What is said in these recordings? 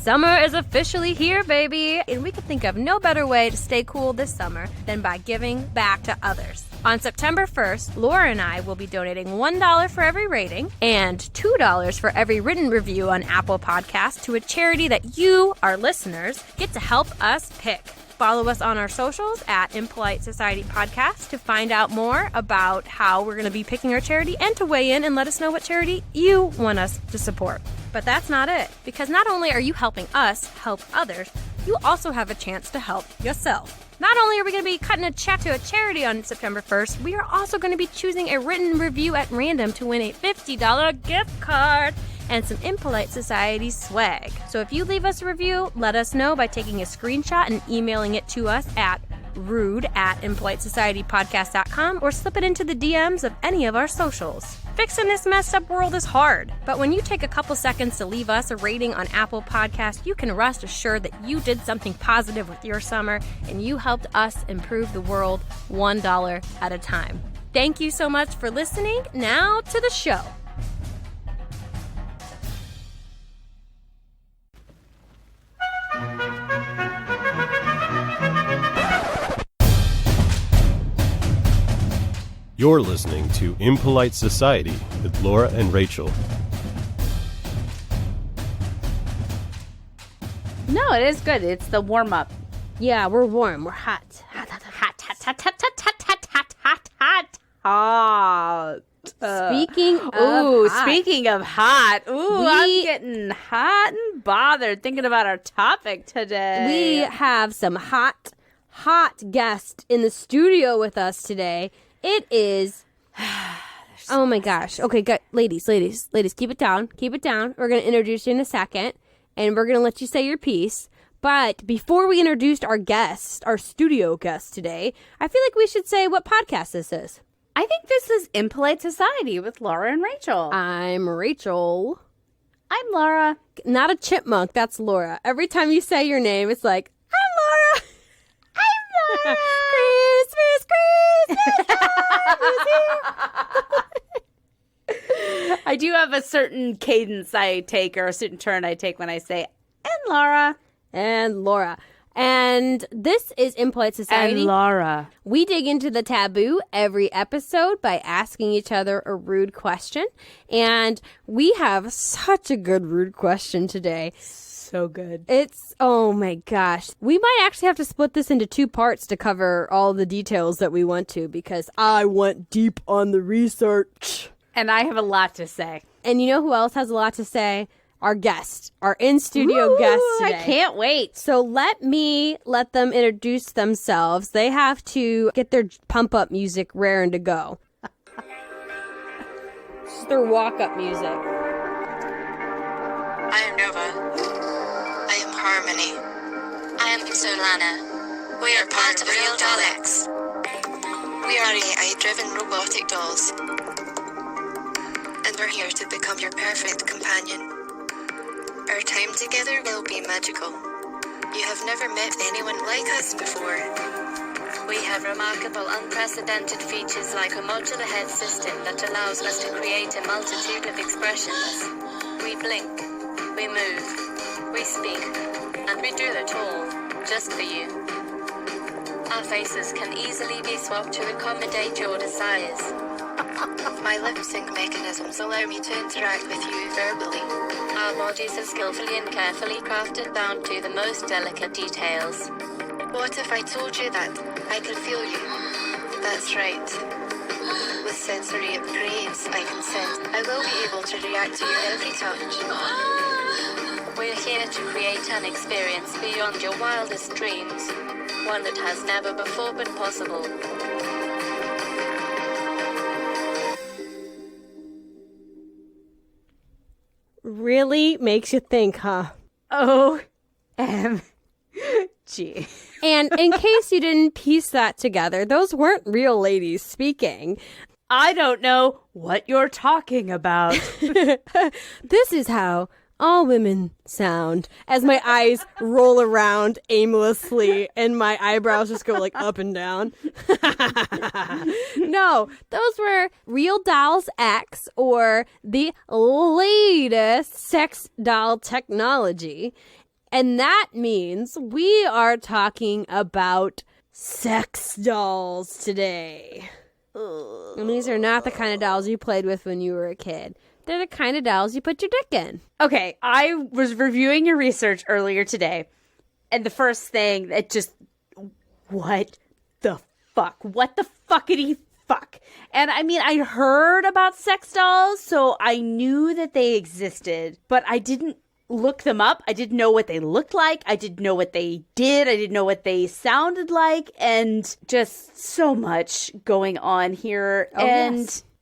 Summer is officially here, baby, and we can think of no better way to stay cool this summer than by giving back to others. On September 1st, Laura and I will be donating $1 for every rating and $2 for every written review on Apple Podcasts to a charity that you, our listeners, get to help us pick. Follow us on our socials at Impolite Society Podcast to find out more about how we're going to be picking our charity and to weigh in and let us know what charity you want us to support. But that's not it, because not only are you helping us help others, you also have a chance to help yourself. Not only are we going to be cutting a check to a charity on September 1st, we are also going to be choosing a written review at random to win a $50 gift card and some Impolite Society swag. So if you leave us a review, let us know by taking a screenshot and emailing it to us at rude@impolitesocietypodcast.com or slip it into the DMs of any of our socials. Fixing this messed up world is hard, but when you take a couple seconds to leave us a rating on Apple Podcasts, you can rest assured that you did something positive with your summer and you helped us improve the world $1 at a time. Thank you so much for listening. Now to the show. You're listening to Impolite Society with Laura and Rachel. No, it is good. It's the warm-up. Yeah, we're warm. We're hot. Hot, hot, hot, hot, hot, hot, hot, hot, hot, hot, hot, hot. Speaking of hot. I'm getting hot and bothered thinking about our topic today. We have some hot guests in the studio with us today. It is, oh my gosh. Okay, ladies, keep it down. We're going to introduce you in a second, and we're going to let you say your piece. But before we introduce our guest, our studio guest today, I feel like we should say what podcast this is. I think this is Impolite Society with Laura and Rachel. I'm Rachel. I'm Laura. Not a chipmunk, that's Laura. Every time you say your name, it's like, I'm Laura. I'm Laura. Christmas. I do have a certain cadence I take, or a certain turn I take when I say, and Laura. And Laura. And this is Impolite Society. And Laura. We dig into the taboo every episode by asking each other a rude question. And we have such a good rude question today. So good. Oh my gosh. We might actually have to split this into 2 parts to cover all the details that we want to, because I went deep on the research. And I have a lot to say. And you know who else has a lot to say? Our guest, our in-studio guest today. I can't wait. So let them introduce themselves. They have to get their pump-up music raring to go. This is their walk-up music. I am Nova. I am Harmony. I am Solana. We are part of RealDoll X. We are AI-driven robotic dolls. And we're here to become your perfect companion. Our time together will be magical. You have never met anyone like us before. We have remarkable, unprecedented features like a modular head system that allows us to create a multitude of expressions. We blink, we move, we speak, and we do it all, just for you. Our faces can easily be swapped to accommodate your desires. My lip sync mechanisms allow me to interact with you verbally. Our bodies are skillfully and carefully crafted down to the most delicate details. What if I told you that I could feel you? That's right. With sensory upgrades I can sense, I will be able to react to your every touch. We're here to create an experience beyond your wildest dreams. One that has never before been possible. Really makes you think, huh? OMG. And in case you didn't piece that together, those weren't real ladies speaking. I don't know what you're talking about. This is how all women sound, as my eyes roll around aimlessly and my eyebrows just go like up and down. No, those were RealDoll's X, or the latest sex doll technology. And that means we are talking about sex dolls today. And these are not the kind of dolls you played with when you were a kid. They're the kind of dolls you put your dick in. Okay, I was reviewing your research earlier today, and the first thing that just, what the fuck? What the fuckity fuck? And I mean, I heard about sex dolls, so I knew that they existed, but I didn't look them up. I didn't know what they looked like. I didn't know what they did. I didn't know what they sounded like, and just so much going on here.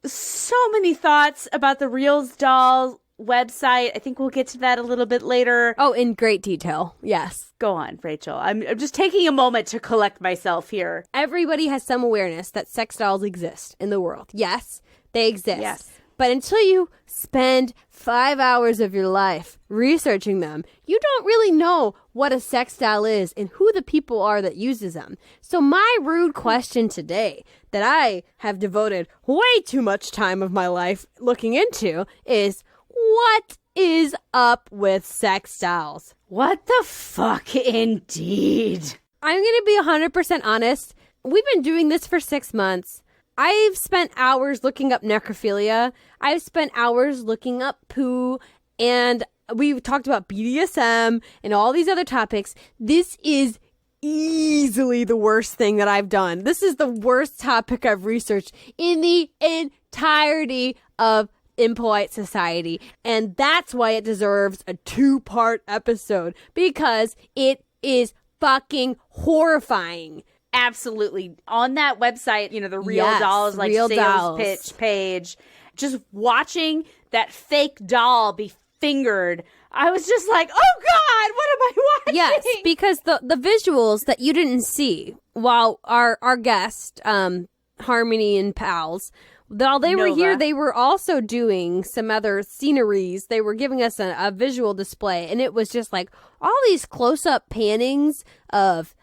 So many thoughts about the RealDoll website. I think we'll get to that a little bit later. Oh, in great detail. Yes. Go on, Rachel. I'm just taking a moment to collect myself here. Everybody has some awareness that sex dolls exist in the world. Yes, they exist. Yes. But until you spend 5 hours of your life researching them, you don't really know what a sex doll is and who the people are that uses them. So my rude question today that I have devoted way too much time of my life looking into is, what is up with sex dolls? What the fuck indeed? I'm going to be 100% honest. We've been doing this for 6 months. I've spent hours looking up necrophilia. I've spent hours looking up poo. And we've talked about BDSM and all these other topics. This is easily the worst thing that I've done. This is the worst topic I've researched in the entirety of Impolite Society. And that's why it deserves a 2-part episode. Because it is fucking horrifying. Absolutely. On that website, you know, the Yes, RealDoll is like Real sales Dolls. pitch page. Just watching that fake doll be fingered, I was just like, oh God, what am I watching? Yes, because the visuals that you didn't see while our guest, Harmony and Pals, while they were Nova. here, they were also doing some other sceneries. They were giving us a visual display, and it was just like all these close-up pannings of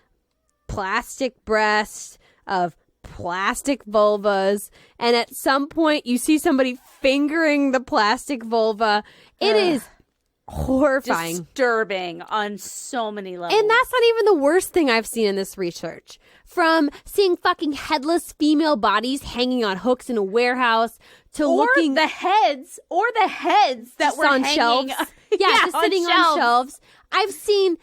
plastic breasts, of plastic vulvas, and at some point you see somebody fingering the plastic vulva. It is horrifying. Disturbing on so many levels. And that's not even the worst thing I've seen in this research. From seeing fucking headless female bodies hanging on hooks in a warehouse to looking the heads that just were on hanging. shelves. Yeah, just sitting on shelves. I've seen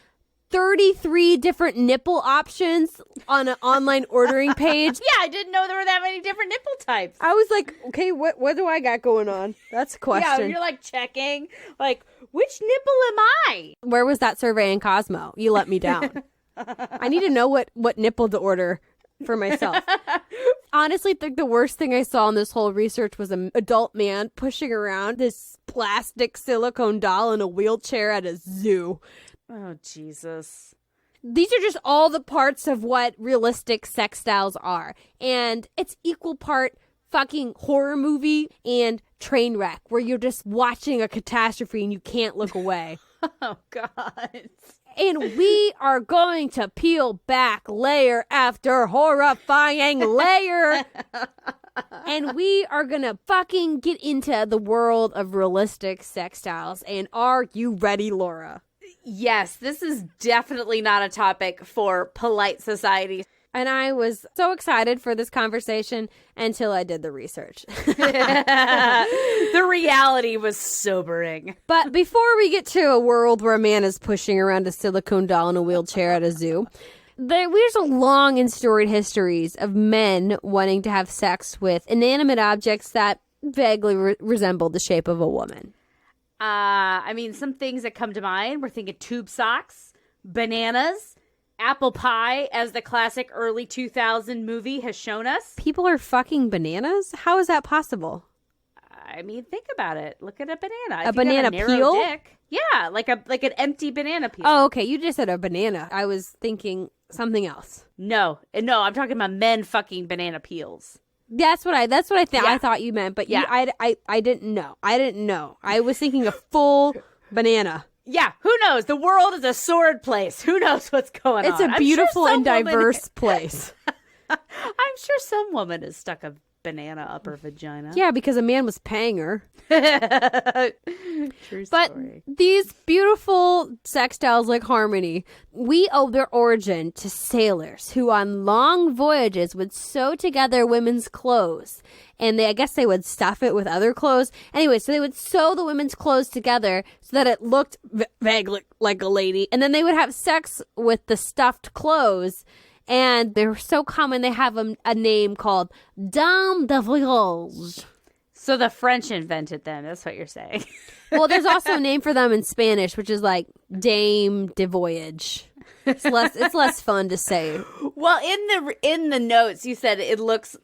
33 different nipple options on an online ordering page. Yeah, I didn't know there were that many different nipple types. I was like, okay, what do I got going on? That's a question. Yeah, you're like checking, like, which nipple am I? Where was that survey in Cosmo? You let me down. I need to know what nipple to order for myself. Honestly, the worst thing I saw in this whole research was an adult man pushing around this plastic silicone doll in a wheelchair at a zoo. Oh, Jesus. These are just all the parts of what realistic sex dolls are. And it's equal part fucking horror movie and train wreck, where you're just watching a catastrophe and you can't look away. Oh, God. And we are going to peel back layer after horrifying layer. And we are going to fucking get into the world of realistic sex dolls. And are you ready, Laura? Yes, this is definitely not a topic for polite society. And I was so excited for this conversation until I did the research. The reality was sobering. But before we get to a world where a man is pushing around a silicone doll in a wheelchair at a zoo, there's a long and storied histories of men wanting to have sex with inanimate objects that vaguely resemble the shape of a woman. I mean, some things that come to mind, we're thinking tube socks, bananas, apple pie, as the classic early 2000 movie has shown us. People are fucking bananas? How is that possible? I mean, think about it. Look at a banana. A banana peel? Dick, yeah, like an empty banana peel. Oh, okay. You just said a banana. I was thinking something else. No, I'm talking about men fucking banana peels. That's what I think. Yeah. I thought you meant, but Yeah. I didn't know. I was thinking a full banana. Yeah, who knows? The world is a sordid place. Who knows what's going on? It's a beautiful and diverse place. I'm sure some woman has stuck a banana up her vagina. Yeah, because a man was paying her. True But story. these beautiful sex dolls like Harmony, we owe their origin to sailors who on long voyages would sew together women's clothes. And I guess they would stuff it with other clothes. Anyway, so they would sew the women's clothes together so that it looked vaguely like a lady. And then they would have sex with the stuffed clothes. And they were so common, they have a name called Dame de Voyage. So the French invented them. That's what you're saying. Well, there's also a name for them in Spanish, which is like Dame de Voyage. It's less fun to say. Well, in the notes, you said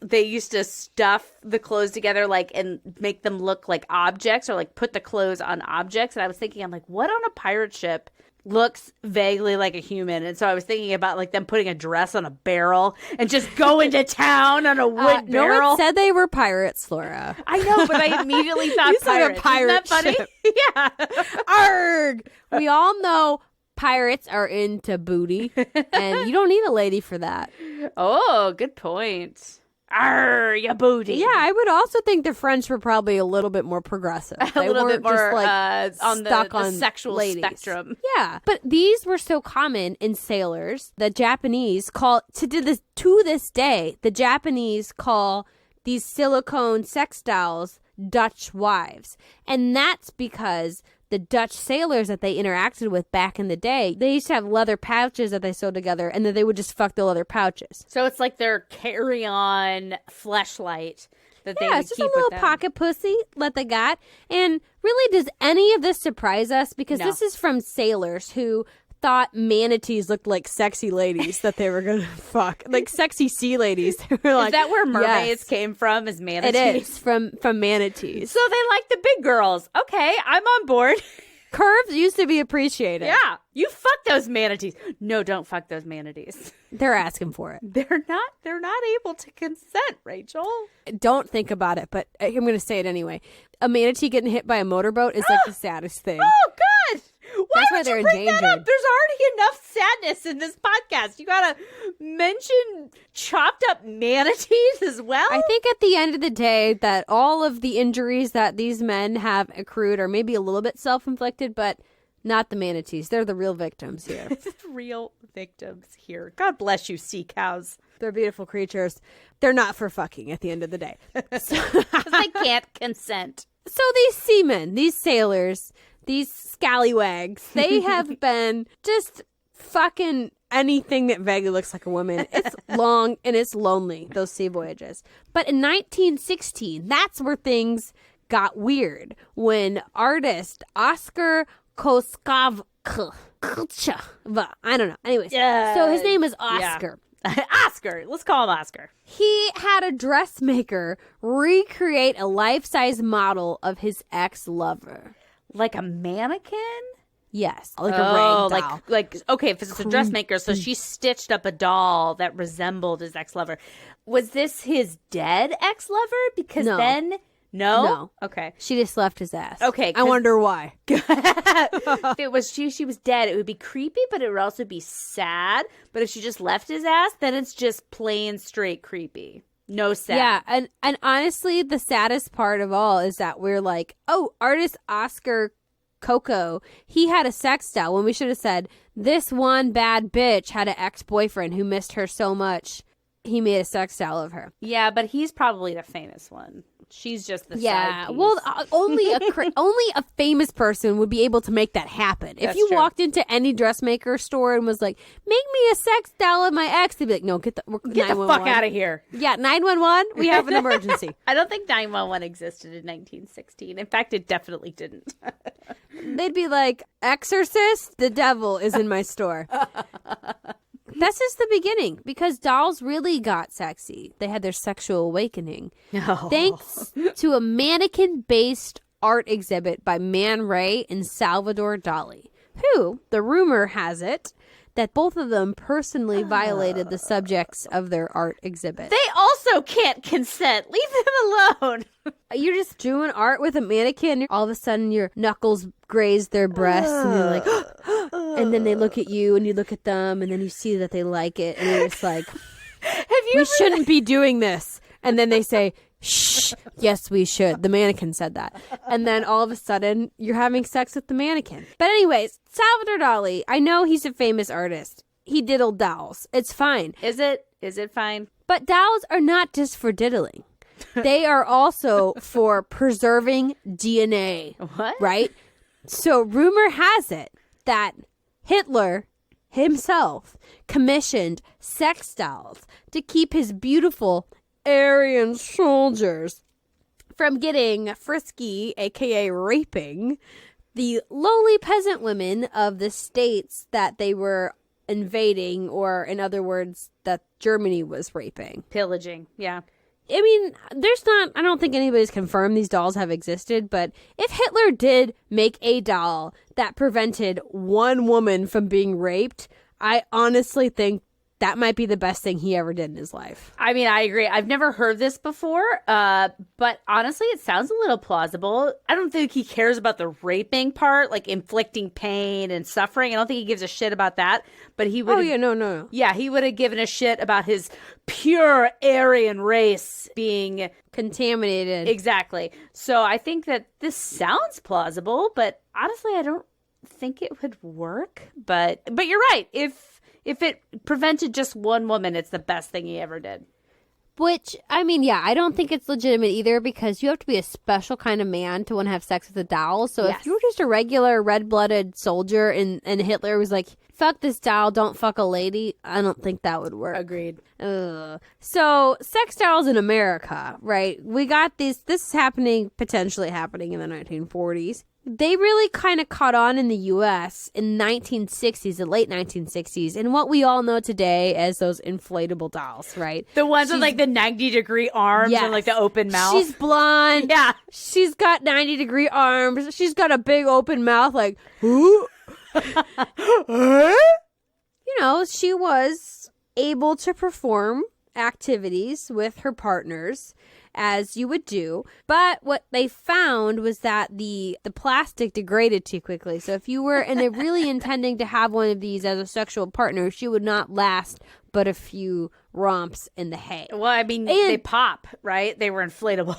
they used to stuff the clothes together and make them look like objects, or like put the clothes on objects. And I was thinking, I'm like, what on a pirate ship looks vaguely like a human? And so I was thinking about like them putting a dress on a barrel and just going to town on a wood No barrel. one said they were pirates, Laura. I know, but I immediately thought You said a pirates. pirate Isn't that funny? Yeah. Arg! We all know pirates are into booty, and you don't need a lady for that. Oh, good point. Arr, ya booty. Yeah, I would also think the French were probably a little bit more progressive. A little bit weren't more just, on stuck the sexual ladies. spectrum. Yeah, but these were so common in sailors. The Japanese call to this day. The Japanese call these silicone sex dolls Dutch wives, and that's because the Dutch sailors that they interacted with back in the day, they used to have leather pouches that they sewed together, and then they would just fuck the leather pouches. So it's like their carry-on fleshlight that they Yeah, would it's just keep a little with them. pocket pussy that they got. And really, does any of this surprise us? Because No. this is from sailors who thought manatees looked like sexy ladies that they were going to fuck. Like sexy sea ladies. They were like, Is that where mermaids yes, came from, as manatees? It is, from manatees. So they like the big girls. Okay, I'm on board. Curves used to be appreciated. Yeah, you fuck those manatees. No, don't fuck those manatees. They're asking for it. They're not able to consent, Rachel. Don't think about it, but I'm going to say it anyway. A manatee getting hit by a motorboat is like the saddest thing. Oh, God. Why That's why would they're you bring that up? endangered. There's already enough sadness in this podcast. You gotta mention chopped up manatees as well? I think at the end of the day that all of the injuries that these men have accrued are maybe a little bit self-inflicted, but not the manatees. They're the real victims here. real victims here. God bless you, sea cows. They're beautiful creatures. They're not for fucking at the end of the day. Because they can't consent. So these seamen, these sailors, these scallywags, they have been just fucking anything that vaguely looks like a woman. It's long and it's lonely, those sea voyages. But in 1916, that's where things got weird. When artist Oscar Koskov, I don't know. Anyways, so his name is Oscar. Yeah. Oscar. Let's call him Oscar. He had a dressmaker recreate a life-size model of his ex-lover. Like a mannequin? Yes, like a rag doll. Like okay, if it's a dressmaker, so she stitched up a doll that resembled his ex-lover. Was this his dead ex-lover? Because No. then no? No. Okay. She just left his ass. Okay, I 'cause- wonder why. If it was she was dead, it would be creepy, but it would also be sad. But if she just left his ass, then it's just plain straight creepy. No sad. Yeah, and honestly, the saddest part of all is that we're like, oh, artist Oscar Coco, he had a sex doll, when we should have said, this one bad bitch had an ex-boyfriend who missed her so much, he made a sex doll of her. Yeah, but he's probably the famous one. She's just the side piece. Well, only a famous person would be able to make that happen. If That's you true. walked into any dressmaker store and was like, "Make me a sex doll of my ex," they'd be like, "No, get the Get the 911. fuck out of here. Yeah, 911. We have an emergency. I don't think 911 existed in 1916. In fact, it definitely didn't. They'd be like, "Exorcist, the devil is in my store." That's just the beginning, because dolls really got sexy. They had their sexual awakening. Thanks to a mannequin-based art exhibit by Man Ray and Salvador Dali, who, the rumor has it, that both of them personally violated the subjects of their art exhibit. They also can't consent. Leave them alone. You're just doing art with a mannequin, all of a sudden your knuckles graze their breasts, and you're like, and then they look at you, and you look at them, and then you see that they like it, and you're just like, Have you we ever... shouldn't be doing this. And then they say, Shh. Yes, we should. The mannequin said that. And then all of a sudden, you're having sex with the mannequin. But anyways, Salvador Dali, I know he's a famous artist. He diddled dolls. It's fine. Is it? Is it fine? But dolls are not just for diddling. They are also for preserving DNA. What? Right? So rumor has it that Hitler himself commissioned sex dolls to keep his beautiful Aryan soldiers from getting frisky, aka raping, the lowly peasant women of the states that they were invading, or in other words, that Germany was raping. Pillaging, yeah. I mean, I don't think anybody's confirmed these dolls have existed, but if Hitler did make a doll that prevented one woman from being raped, I honestly think that might be the best thing he ever did in his life. I mean, I agree. I've never heard this before, but honestly, it sounds a little plausible. I don't think he cares about the raping part, like inflicting pain and suffering. I don't think he gives a shit about that, but he would... Oh, yeah, no. Yeah, he would have given a shit about his pure Aryan race being... contaminated. Exactly. So I think that this sounds plausible, but honestly, I don't think it would work. But you're right. If it prevented just one woman, it's the best thing he ever did. Which, I mean, yeah, I don't think it's legitimate either, because you have to be a special kind of man to want to have sex with a doll. So Yes. if you were just a regular red-blooded soldier and Hitler was like, fuck this doll, don't fuck a lady, I don't think that would work. Agreed. Ugh. So sex dolls in America, right? We got this is potentially happening in the 1940s. They really kind of caught on in the U.S. in the 1960s, the late 1960s, and what we all know today as those inflatable dolls, right? The ones with like the 90-degree arms and like the open mouth. She's blonde. Yeah. She's got 90-degree arms. She's got a big open mouth like, who? You know, she was able to perform activities with her partners, as you would do. But what they found was that the plastic degraded too quickly. So if you were really intending to have one of these as a sexual partner, she would not last but a few romps in the hay. Well, I mean, they pop, right? They were inflatable.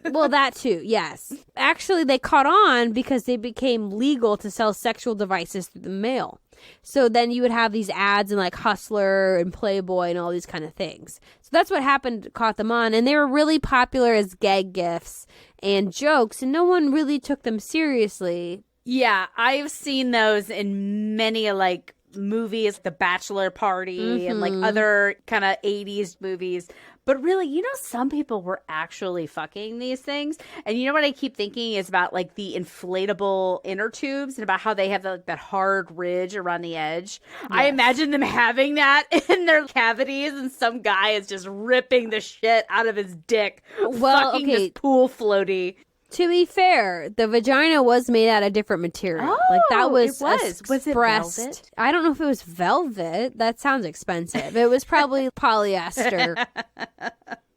Well, that too, yes. Actually, they caught on because they became legal to sell sexual devices through the mail. So then you would have these ads in like Hustler and Playboy and all these kind of things. So that's what happened, caught them on. And they were really popular as gag gifts and jokes, and no one really took them seriously. Yeah, I've seen those in many like movies, The Bachelor Party and like other kind of 80s movies. But really, you know, some people were actually fucking these things. And you know what I keep thinking is about like the inflatable inner tubes and about how they have that hard ridge around the edge. Yes. I imagine them having that in their cavities, and some guy is just ripping the shit out of his dick. Well, fucking okay. this pool floaty. To be fair, the vagina was made out of different material. Like that was it was. Was it velvet? I don't know if it was velvet. That sounds expensive. It was probably polyester.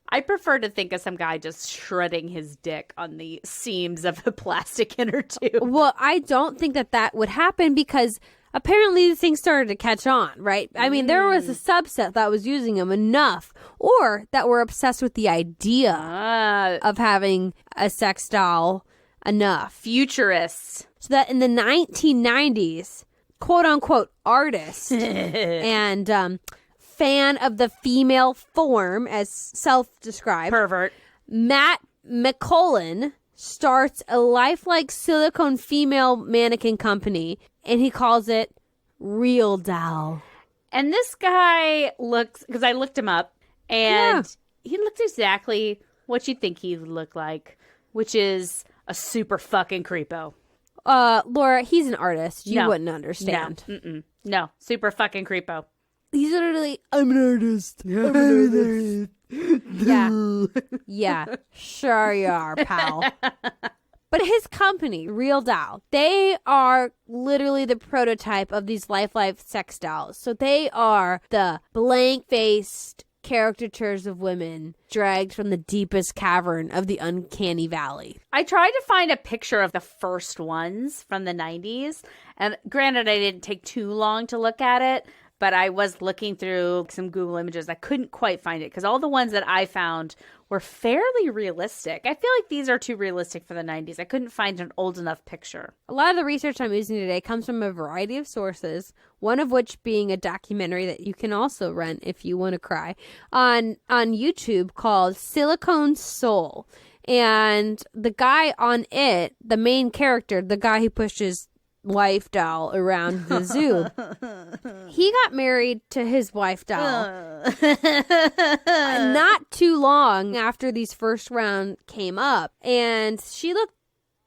I prefer to think of some guy just shredding his dick on the seams of a plastic inner tube. Well, I don't think that would happen because apparently the thing started to catch on, right? I mean, there was a subset that was using them enough, or that were obsessed with the idea of having a sex doll enough. Futurists. So that in the 1990s, quote unquote artist and fan of the female form, as self-described, Pervert, Matt McCullen starts a lifelike silicone female mannequin company, and he calls it RealDoll. And this guy looks, because I looked him up, and he looks exactly what you'd think he would look like, which is a super fucking creepo. Laura, he's an artist. You wouldn't understand. No, super fucking creepo. He's literally, I'm an artist. I'm an artist. Yeah, sure you are, pal. But his company, RealDoll, they are literally the prototype of these lifelike sex dolls. So they are the blank-faced caricatures of women dragged from the deepest cavern of the uncanny valley. I tried to find a picture of the first ones from the 90s. And granted, I didn't take too long to look at it. but I was looking through some Google images. I couldn't quite find it because all the ones that I found were fairly realistic. I feel like these are too realistic for the 90s. I couldn't find an old enough picture. A lot of the research I'm using today comes from a variety of sources, one of which being a documentary that you can also rent if you want to cry on YouTube called Silicone Soul. And the guy on it, the main character, the guy who pushes wife doll around the zoo, he got married to his wife doll not too long after these first round came up, and she looked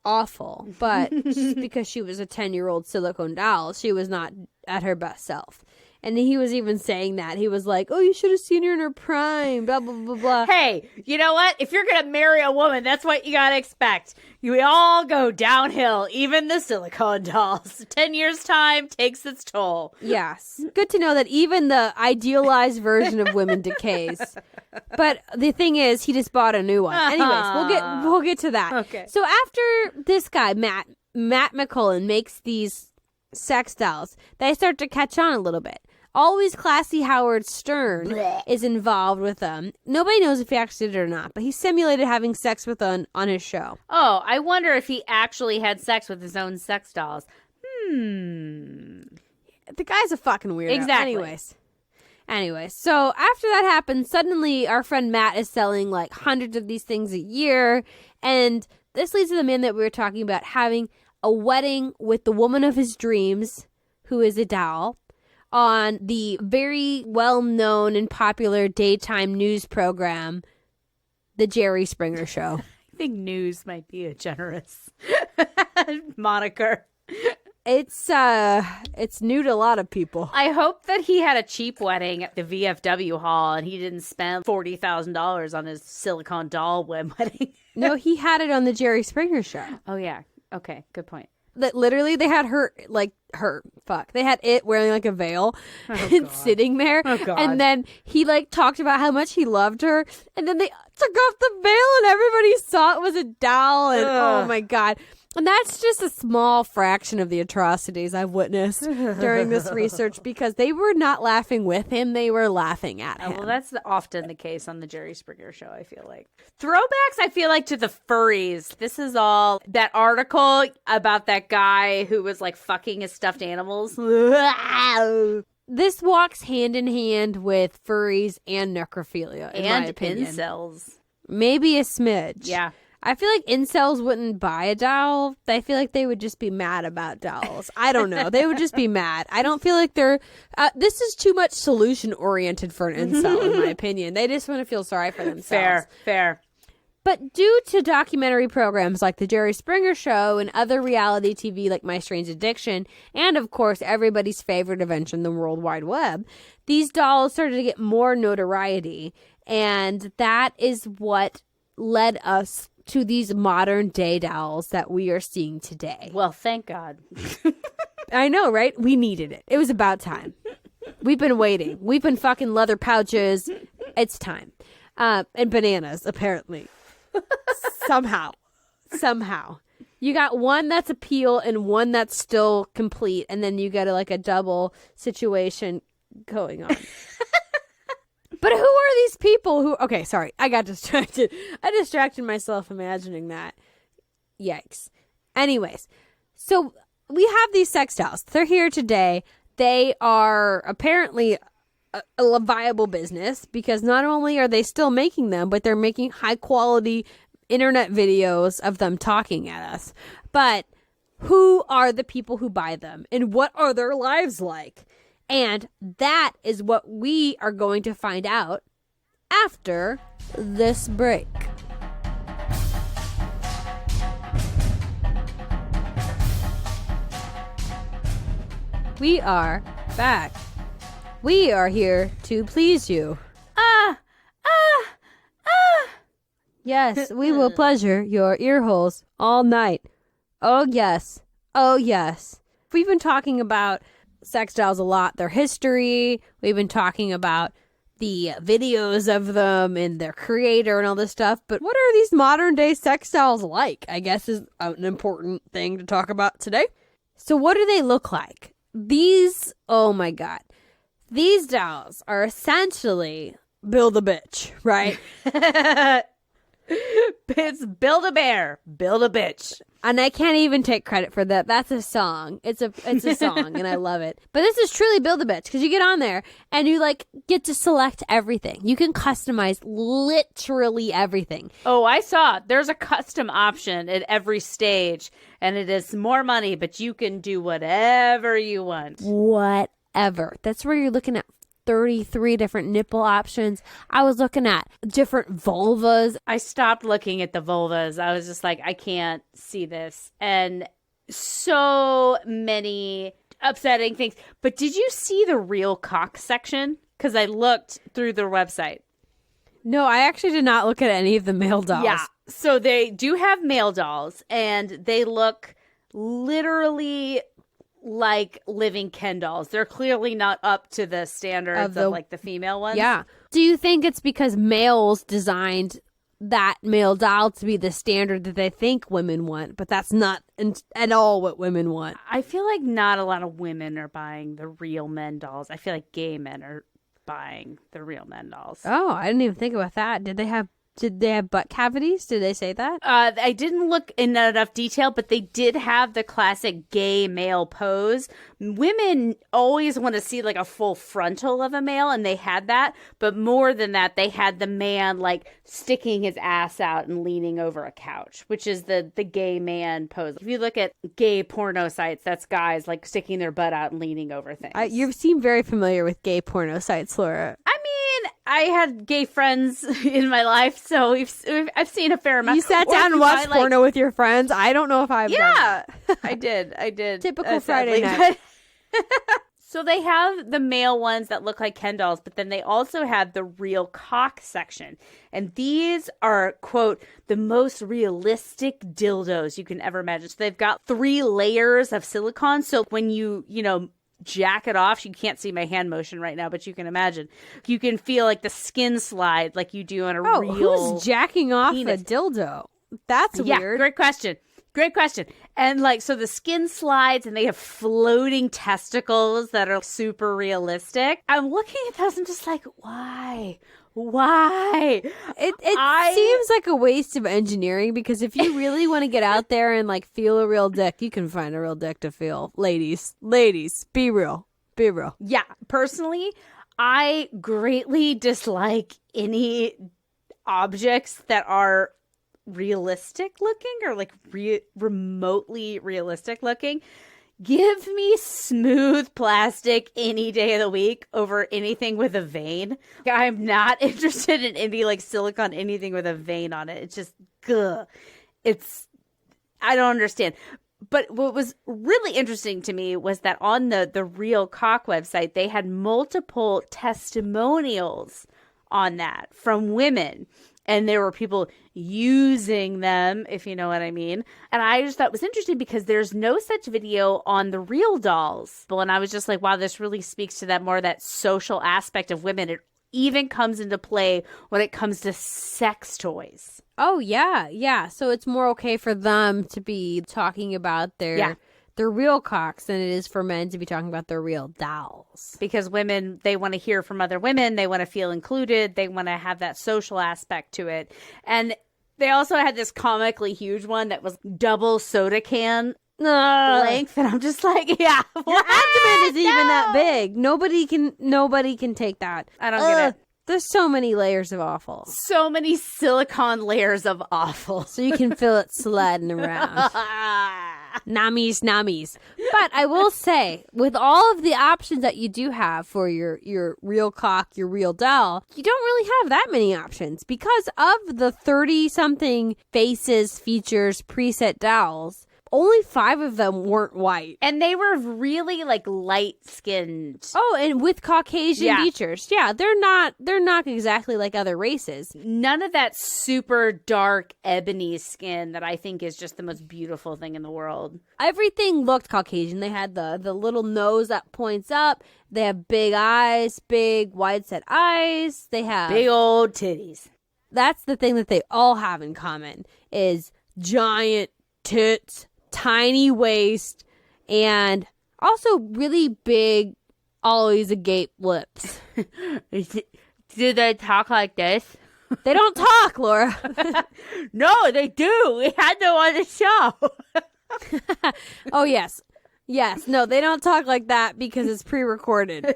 awful, but just because she was a 10-year-old silicone doll, she was not at her best self. And he was even saying that. He was like, oh, you should have seen her in her prime, blah, blah, blah, blah. Hey, you know what? If you're going to marry a woman, that's what you got to expect. We all go downhill, even the silicone dolls. 10 years' time takes its toll. Yes. Good to know that even the idealized version of women decays. But the thing is, he just bought a new one. Anyways, we'll get to that. Okay. So after this guy, Matt McCullen, makes these sex dolls, they start to catch on a little bit. Always classy Howard Stern is involved with them. Nobody knows if he actually did it or not, but he simulated having sex with them on his show. Oh, I wonder if he actually had sex with his own sex dolls. The guy's a fucking weirdo. Exactly. Anyways, so after that happens, suddenly our friend Matt is selling like hundreds of these things a year, and this leads to the man that we were talking about having a wedding with the woman of his dreams, who is a doll, on the very well-known and popular daytime news program, The Jerry Springer Show. I think news might be a generous moniker. It's new to a lot of people. I hope that he had a cheap wedding at the VFW hall and he didn't spend $40,000 on his silicone doll wedding. No, he had it on The Jerry Springer Show. Oh, yeah. Okay, good point. That literally they had they had it wearing like a veil and sitting there. Oh, God. And then he like talked about how much he loved her, and then they took off the veil and everybody saw it was a doll, and oh my God. And that's just a small fraction of the atrocities I've witnessed during this research, because they were not laughing with him, they were laughing at him. Well, that's often the case on the Jerry Springer Show, I feel like. Throwbacks, I feel like, to the furries. This is all that article about that guy who was like fucking his stuffed animals. This walks hand in hand with furries and necrophilia, in my opinion. Incels. Maybe a smidge. Yeah. I feel like incels wouldn't buy a doll. I feel like they would just be mad about dolls. I don't know. They would just be mad. I don't feel like they're... this is too much solution-oriented for an incel, in my opinion. They just want to feel sorry for themselves. Fair. But due to documentary programs like The Jerry Springer Show and other reality TV like My Strange Addiction, and of course everybody's favorite invention, the World Wide Web, these dolls started to get more notoriety. And that is what led us to these modern day dolls that we are seeing today. Well, thank God. I know, right? We needed it. It was about time. We've been waiting. We've been fucking leather pouches. It's time. And bananas, apparently. Somehow. You got one that's a peel and one that's still complete, and then you get like a double situation going on. But who are these people who... Okay, sorry. I got distracted. I distracted myself imagining that. Yikes. Anyways, so we have these sex dolls. They're here today. They are apparently a viable business, because not only are they still making them, but they're making high-quality internet videos of them talking at us. But who are the people who buy them? And what are their lives like? And that is what we are going to find out after this break. We are back. We are here to please you. Yes, we will pleasure your ear holes all night. Oh, yes. Oh, yes. We've been talking about sex dolls a lot, their history. We've been talking about the videos of them and their creator and all this stuff. But what are these modern day sex dolls like? I guess is an important thing to talk about today. So what do they look like? These, oh my God. These dolls are essentially Build-A-Bitch, right? It's Build-A-Bear, Build-A-Bitch. And I can't even take credit for that. That's a song. It's a song, and I love it. But this is truly Build-A-Bitch, because you get on there, and you, like, get to select everything. You can customize literally everything. Oh, I saw. There's a custom option at every stage, and it is more money, but you can do whatever you want. Whatever. That's where you're looking at 33 different nipple options. I was looking at different vulvas. I stopped looking at the vulvas. I was just like, I can't see this. And so many upsetting things. But did you see the real cock section? Because I looked through their website. No, I actually did not look at any of the male dolls. Yeah. So they do have male dolls, and they look literally like living Ken dolls. They're clearly not up to the standards of like the female ones. Yeah. Do you think it's because males designed that male doll to be the standard that they think women want, but that's not at all what women want? I feel like not a lot of women are buying the real men dolls. I feel like gay men are buying the real men dolls. Oh, I didn't even think about that. Did they have butt cavities? Did they say that? I didn't look in enough detail, but they did have the classic gay male pose. Women always want to see like a full frontal of a male, and they had that. But more than that, they had the man like sticking his ass out and leaning over a couch, which is the gay man pose. If you look at gay porno sites, that's guys like sticking their butt out and leaning over things. You seem very familiar with gay porno sites, Laura. I mean, I had gay friends in my life, so I've seen a fair amount. You sat down and watched porno with your friends? I don't know if I've done that. I did. Typical Friday night. So they have the male ones that look like Ken dolls, but then they also have the real cock section. And these are, quote, the most realistic dildos you can ever imagine. So they've got 3 layers of silicone. So when you jack it off, you can't see my hand motion right now, but you can imagine. You can feel like the skin slide like you do on a real who's jacking off penis. a dildo? That's weird. Great question. And like, so the skin slides and they have floating testicles that are super realistic. I'm looking at those and just like, why? It seems like a waste of engineering, because if you really want to get out there and like feel a real dick, you can find a real dick to feel. Ladies, be real. Yeah. Personally, I greatly dislike any objects that are realistic looking or like remotely realistic looking. Give me smooth plastic any day of the week over anything with a vein. I'm not interested in any like silicone, anything with a vein on it. It's just, I don't understand. But what was really interesting to me was that on the Real Cock website, they had multiple testimonials on that from women. And there were people using them, if you know what I mean. And I just thought it was interesting because there's no such video on the RealDolls. And I was just like, wow, this really speaks to that social aspect of women. It even comes into play when it comes to sex toys. Oh, yeah. So it's more okay for them to be talking about their real cocks than it is for men to be talking about their real dolls. Because women, they want to hear from other women. They want to feel included. They want to have that social aspect to it. And they also had this comically huge one that was double soda can length. And I'm just like, yeah. Your abdomen isn't even that big. Nobody can take that. I don't get it. There's so many layers of awful. So many silicone layers of awful. So you can feel it sliding around. Namis. But I will say, with all of the options that you do have for your real cock, your real doll, you don't really have that many options. Because of the 30-something faces, features, preset dolls, only 5 of them weren't white. And they were really like light-skinned. Oh, and with Caucasian features. Yeah, they're not exactly like other races. None of that super dark ebony skin that I think is just the most beautiful thing in the world. Everything looked Caucasian. They had the little nose that points up. They have big eyes, big wide-set eyes. They have big old titties. That's the thing that they all have in common is giant tits, tiny waist, and also really big always agape lips. Do they talk like this? They don't talk, Laura. No, they do. We had them on the show. Oh, yes. Yes. No, they don't talk like that because it's pre-recorded.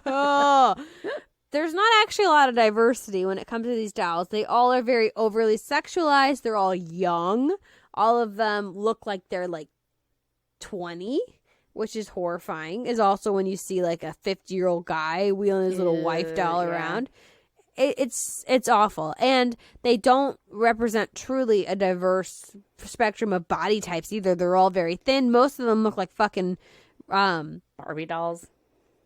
Oh. There's not actually a lot of diversity when it comes to these dolls. They all are very overly sexualized. They're all young. All of them look like they're like 20, which is horrifying. Is also when you see like a 50-year-old guy wheeling his little wife doll around. It's awful. And they don't represent truly a diverse spectrum of body types either. They're all very thin. Most of them look like fucking Barbie dolls.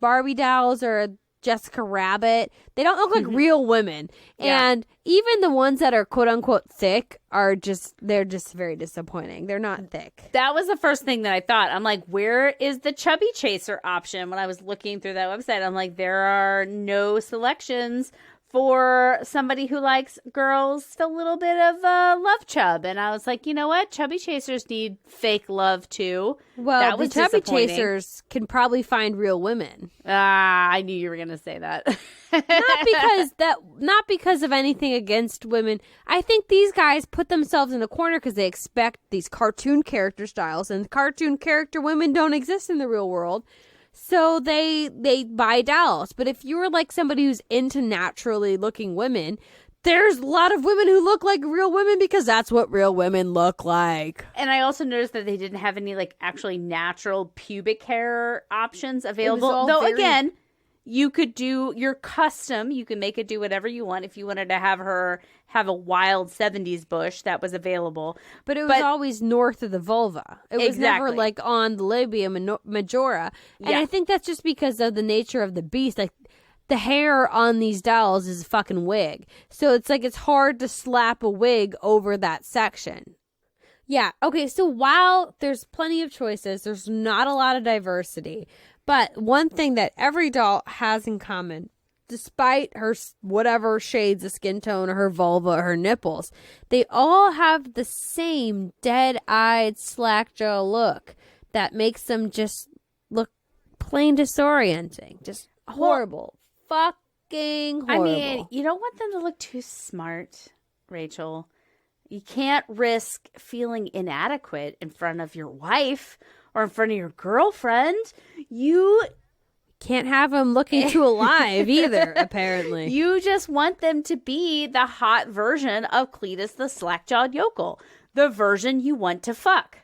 Barbie dolls or Jessica Rabbit. They don't look like real women. Yeah. And even the ones that are quote unquote thick they're just very disappointing. They're not thick. That was the first thing that I thought. I'm like, where is the chubby chaser option? When I was looking through that website, I'm like, there are no selections for somebody who likes girls with a little bit of love chub. And I was like, you know what? Chubby chasers need fake love too. Well, that was the chubby disappointing. chasers can probably find real women. I knew you were going to say that. Not because of anything against women. I think these guys put themselves in a corner because they expect these cartoon character styles, and cartoon character women don't exist in the real world. So they buy dolls. But if you were like somebody who's into naturally looking women, there's a lot of women who look like real women because that's what real women look like. And I also noticed that they didn't have any like actually natural pubic hair options available. Though again, you could do your custom. You can make it do whatever you want. If you wanted to have her have a wild 70s bush, that was available. But it was always north of the vulva. It was never Exactly. like on the labia majora. And Yeah. I think that's just because of the nature of the beast. Like the hair on these dolls is a fucking wig. So it's like it's hard to slap a wig over that section. Yeah. Okay. So while there's plenty of choices, there's not a lot of diversity. But one thing that every doll has in common, despite her whatever shades of skin tone or her vulva or her nipples, they all have the same dead-eyed slack-jaw look that makes them just look plain disorienting. Just horrible. Fucking horrible. I mean, you don't want them to look too smart, Rachel. You can't risk feeling inadequate in front of your wife or in front of your girlfriend. You can't have them looking too alive either, apparently. You just want them to be the hot version of Cletus the slack-jawed yokel. The version you want to fuck.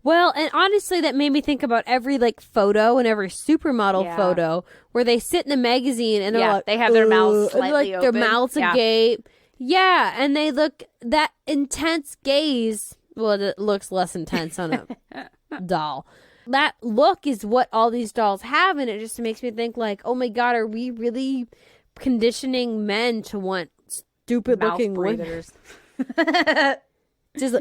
Well, and honestly, that made me think about every like photo and every supermodel photo where they sit in a magazine and they're like, they have their mouths slightly like open. their mouths agape. Yeah, and they look that intense gaze. Well, it looks less intense on a doll. That look is what all these dolls have, and it just makes me think like, oh my God, are we really conditioning men to want stupid-looking women? Just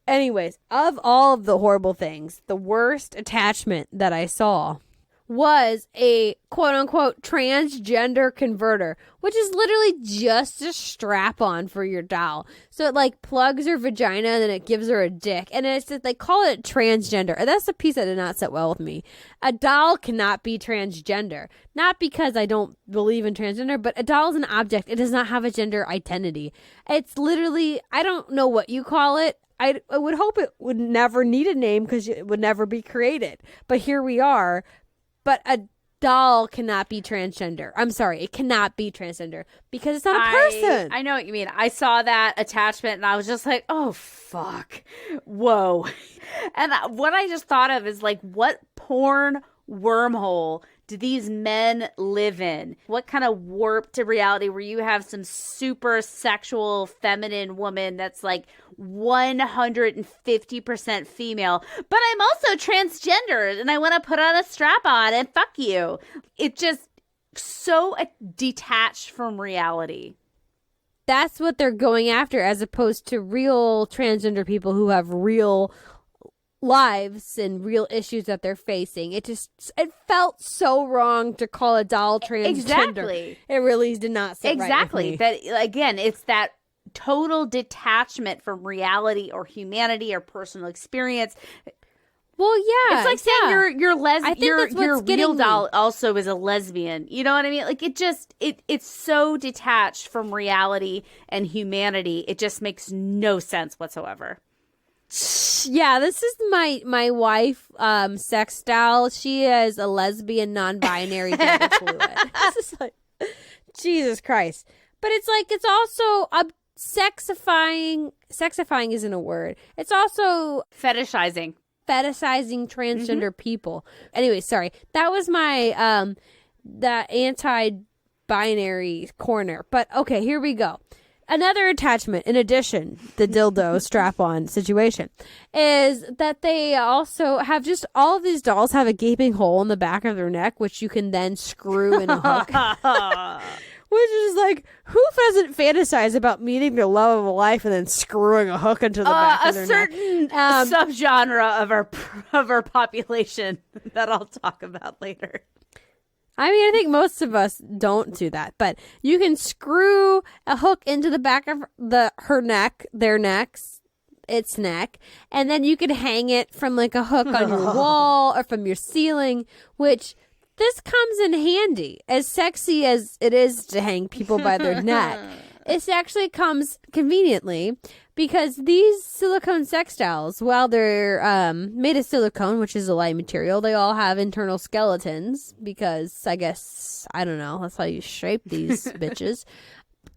anyways, of all of the horrible things, the worst attachment that I saw was a quote-unquote transgender converter, which is literally just a strap-on for your doll. So it like plugs her vagina and then it gives her a dick. And it's just, they call it transgender. And that's the piece that did not sit well with me. A doll cannot be transgender. Not because I don't believe in transgender, but a doll is an object. It does not have a gender identity. It's literally, I don't know what you call it. I would hope it would never need a name because it would never be created. But here we are. But a doll cannot be transgender. I'm sorry, it cannot be transgender because it's not a person. I know what you mean. I saw that attachment and I was just like, oh, fuck. Whoa. And what I just thought of is like, what porn wormhole do these men live in? What kind of warped reality where you have some super sexual feminine woman that's like 150% female, but I'm also transgendered and I want to put on a strap on and fuck you. It just so detached from reality. That's what they're going after, as opposed to real transgender people who have real lives and real issues that they're facing. It felt so wrong to call a doll transgender. Exactly. It really did not sit exactly. right with me. That again, it's that total detachment from reality or humanity or personal experience. Well, yeah. It's like saying your what's getting real me. doll also is a lesbian. You know what I mean? Like it's so detached from reality and humanity. It just makes no sense whatsoever. Yeah, this is my wife, sex doll. She is a lesbian, non-binary, gender fluid. This is like, Jesus Christ. But it's like, it's also sexifying. Sexifying isn't a word. It's also Fetishizing transgender people. Anyway, sorry. That was my the anti-binary corner. But okay, here we go. Another attachment, in addition, the dildo strap-on situation, is that they also have just all of these dolls have a gaping hole in the back of their neck, which you can then screw in a hook. Which is like, who doesn't fantasize about meeting the love of a life and then screwing a hook into the back of their neck? A certain subgenre of our population that I'll talk about later. I mean, I think most of us don't do that, but you can screw a hook into the back of its neck, and then you could hang it from like a hook on your wall or from your ceiling, which this comes in handy. As sexy as it is to hang people by their neck, it actually comes conveniently because these silicone sex dolls, while they're made of silicone, which is a light material, they all have internal skeletons because I guess, I don't know, that's how you shape these bitches.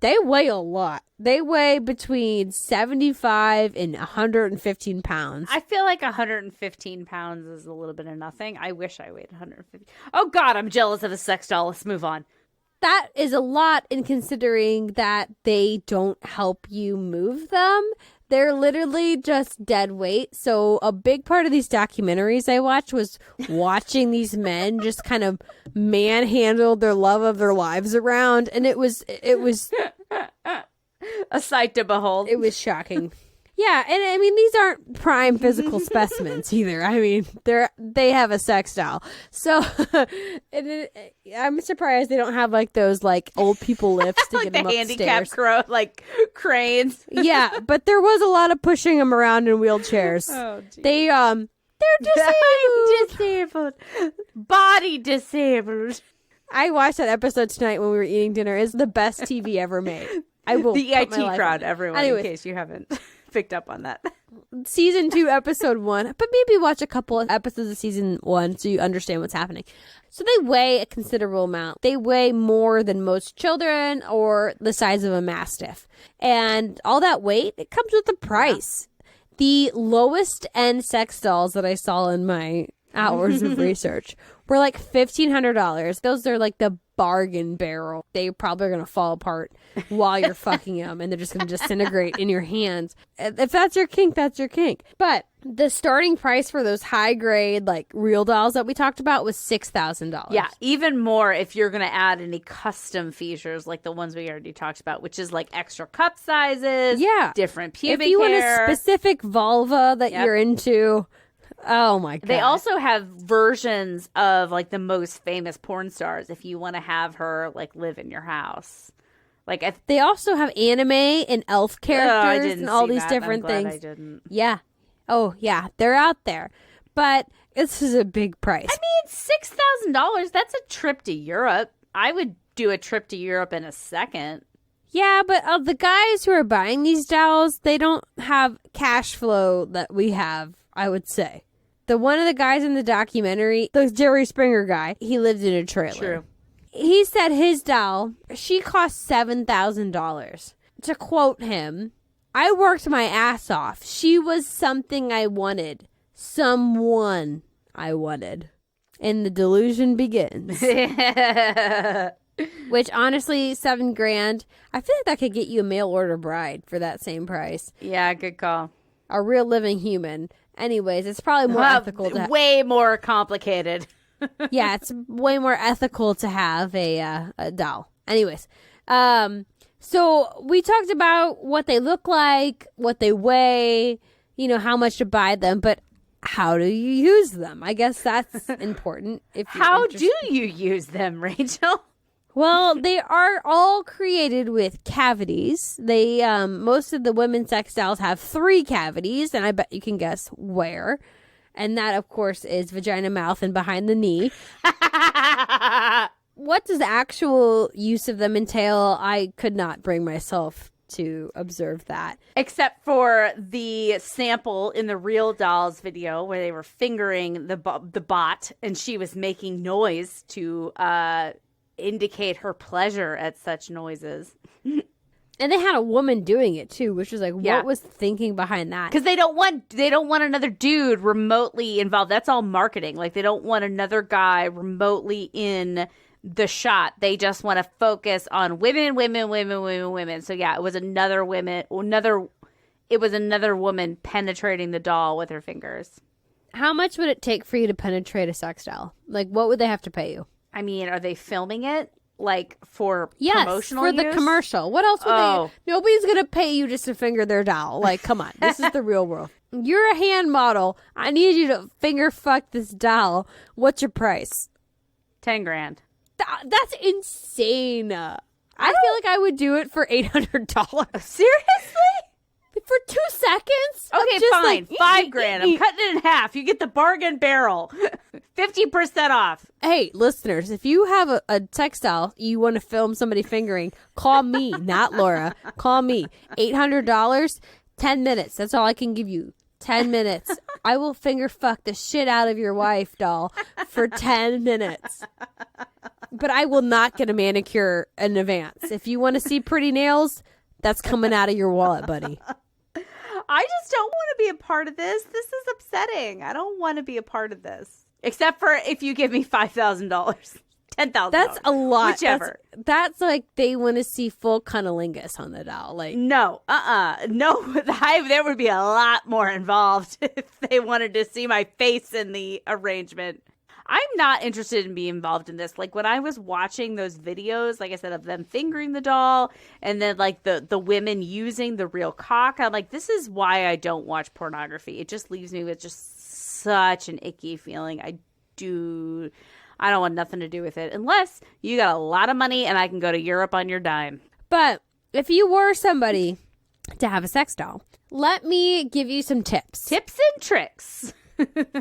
They weigh a lot. They weigh between 75 and 115 pounds. I feel like 115 pounds is a little bit of nothing. I wish I weighed 150. Oh, God, I'm jealous of a sex doll. Let's move on. That is a lot in considering that they don't help you move them. They're literally just dead weight. So a big part of these documentaries I watched was watching these men just kind of manhandle their love of their lives around. And it was a sight to behold. It was shocking. Yeah, and I mean, these aren't prime physical specimens either. I mean, they have a sex doll. So I'm surprised they don't have like those like old people lifts to like get the them handicapped upstairs. cranes. Yeah, but there was a lot of pushing them around in wheelchairs. Oh, geez. They're disabled. Disabled. Body disabled. I watched that episode tonight when we were eating dinner. It's the best TV ever made. I will the put my EIT life crowd, on it. everyone, Anyways. in case you haven't picked up on that. Season 2, episode 1, but maybe watch a couple of episodes of season 1 so you understand what's happening. So they weigh a considerable amount. They weigh more than most children or the size of a mastiff. And all that weight, it comes with a price. Yeah. The lowest end sex dolls that I saw in my hours of research were like $1,500. Those are like the bargain barrel. They probably are going to fall apart while you're fucking them, and they're just going to disintegrate in your hands. If that's your kink, that's your kink. But the starting price for those high grade like real dolls that we talked about was $6,000. Yeah, even more if you're going to add any custom features like the ones we already talked about, which is like extra cup sizes, different pubic if you hair. want a specific vulva that you're into. Oh my God. They also have versions of like the most famous porn stars if you want to have her like live in your house. Like they also have anime and elf characters and all these different I'm glad things. I didn't. Yeah. Oh yeah, they're out there. But this is a big price. I mean, $6,000, that's a trip to Europe. I would do a trip to Europe in a second. Yeah, but the guys who are buying these dolls, they don't have cash flow that we have, I would say. One of the guys in the documentary, the Jerry Springer guy, he lived in a trailer. True. He said his doll, she cost $7,000. To quote him, I worked my ass off. She was something I wanted. Someone I wanted. And the delusion begins. Which honestly, $7,000, I feel like that could get you a mail order bride for that same price. Yeah, good call. A real living human. Anyways, it's probably more ethical to way more complicated. Yeah, it's way more ethical to have a doll. Anyways, so we talked about what they look like, what they weigh, how much to buy them, but how do you use them? I guess that's important. How do you use them, Rachel? Well, they are all created with cavities. They most of the women's sex dolls have 3 cavities, and I bet you can guess where. And that, of course, is vagina, mouth, and behind the knee. What does the actual use of them entail? I could not bring myself to observe that. Except for the sample in the RealDolls video where they were fingering the bot and she was making noise to indicate her pleasure at such noises. And they had a woman doing it too, which was like, what was the thinking behind that? Because they don't want another dude remotely involved. That's all marketing. Like, they don't want another guy remotely in the shot. They just want to focus on women. So yeah, it was another woman penetrating the doll with her fingers. How much would it take for you to penetrate a sex doll? Like, what would they have to pay you? I mean, are they filming it? Like, for yes, promotional for use? the commercial. What else would they... Nobody's going to pay you just to finger their doll. Like, come on. This is the real world. You're a hand model. I need you to finger fuck this doll. What's your price? $10,000. That's insane. I feel like I would do it for $800. Seriously? For 2 seconds? Okay, fine. $5,000. I'm cutting it in half. You get the bargain barrel. 50% off. Hey, listeners, if you have a textile you want to film somebody fingering, call me, not Laura. Call me. $800, 10 minutes. That's all I can give you. 10 minutes. I will finger fuck the shit out of your wife, doll, for 10 minutes. But I will not get a manicure in advance. If you want to see pretty nails, that's coming out of your wallet, buddy. I just don't want to be a part of this. This is upsetting. I don't want to be a part of this. Except for if you give me $5,000. $10,000. That's a lot. Whichever. That's like they want to see full cunnilingus on the doll. Like, no. No. There would be a lot more involved if they wanted to see my face in the arrangement. I'm not interested in being involved in this. Like, when I was watching those videos, like I said, of them fingering the doll and then like the women using the real cock, I'm like, this is why I don't watch pornography. It just leaves me with just such an icky feeling. I don't want nothing to do with it unless you got a lot of money and I can go to Europe on your dime. But if you were somebody to have a sex doll, let me give you some tips. Tips and tricks.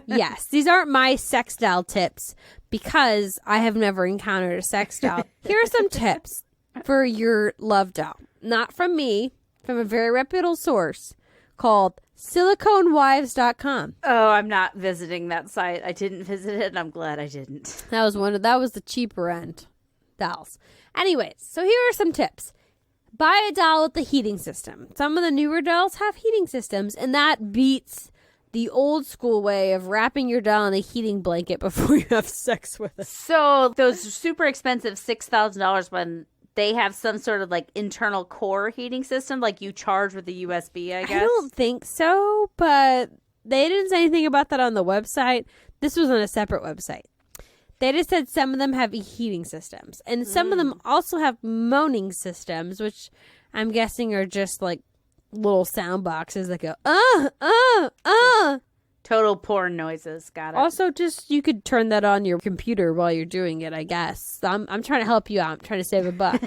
Yes, these aren't my sex doll tips because I have never encountered a sex doll. Here are some tips for your love doll. Not from me, from a very reputable source called siliconewives.com. Oh, I'm not visiting that site. I didn't visit it and I'm glad I didn't. That was the cheaper end dolls. Anyways, so here are some tips. Buy a doll with the heating system. Some of the newer dolls have heating systems, and that beats the old school way of wrapping your doll in a heating blanket before you have sex with it. So those super expensive $6,000 when they have some sort of like internal core heating system, like you charge with the USB, I guess? I don't think so, but they didn't say anything about that on the website. This was on a separate website. They just said some of them have heating systems, and some of them also have moaning systems, which I'm guessing are just like little sound boxes that go total porn noises. Got it. Also, just you could turn that on your computer while you're doing it, I guess. I'm trying to help you out. I'm trying to save a buck.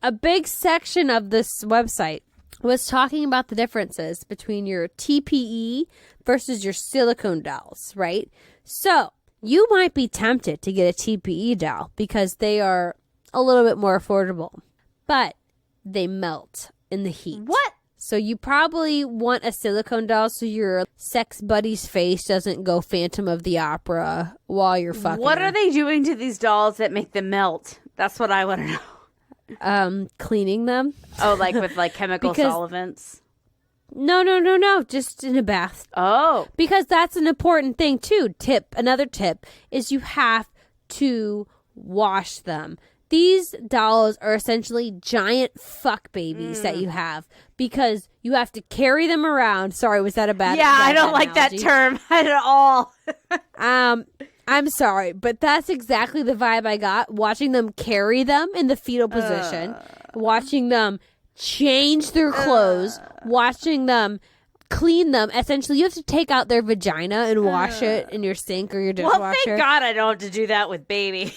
A big section of this website was talking about the differences between your TPE versus your silicone dolls, right? So you might be tempted to get a TPE doll because they are a little bit more affordable, but they melt in the heat. What? So you probably want a silicone doll so your sex buddy's face doesn't go Phantom of the Opera while you're fucking What her. are they doing to these dolls that make them melt? That's what I want to know. Cleaning them. Oh, like with like chemical solvents? No. Just in a bath. Oh. Because that's an important thing too. Another tip is you have to wash them. These dolls are essentially giant fuck babies that you have because you have to carry them around. Sorry, was that a bad? Yeah, I don't like that term at all. I'm sorry, but that's exactly the vibe I got watching them carry them in the fetal position, watching them change their clothes, watching them clean them. Essentially, you have to take out their vagina and wash it in your sink or your dishwasher. Well, thank God I don't have to do that with baby.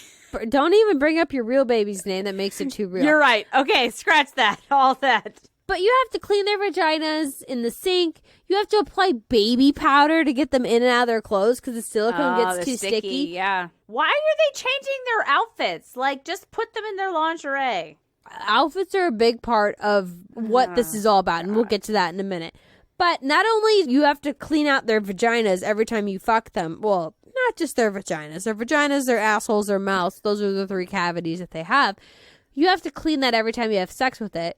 Don't even bring up your real baby's name. That makes it too real. You're right. Okay, scratch that. All that. But you have to clean their vaginas in the sink. You have to apply baby powder to get them in and out of their clothes because the silicone gets too sticky. Yeah. Why are they changing their outfits? Like, just put them in their lingerie. Outfits are a big part of what this is all about, and we'll get to that in a minute. But not only you have to clean out their vaginas every time you fuck them. Well, not just their vaginas. Their vaginas, their assholes, their mouths. Those are the 3 cavities that they have. You have to clean that every time you have sex with it.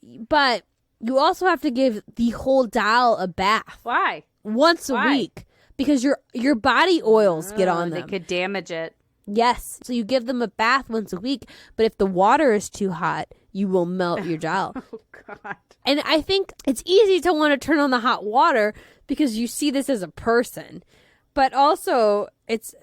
But you also have to give the whole doll a bath. Why? Once a week. Because your body oils get on them. They could damage it. Yes. So you give them a bath once a week. But if the water is too hot, you will melt your doll. Oh, God. And I think it's easy to want to turn on the hot water because you see this as a person. But also, it's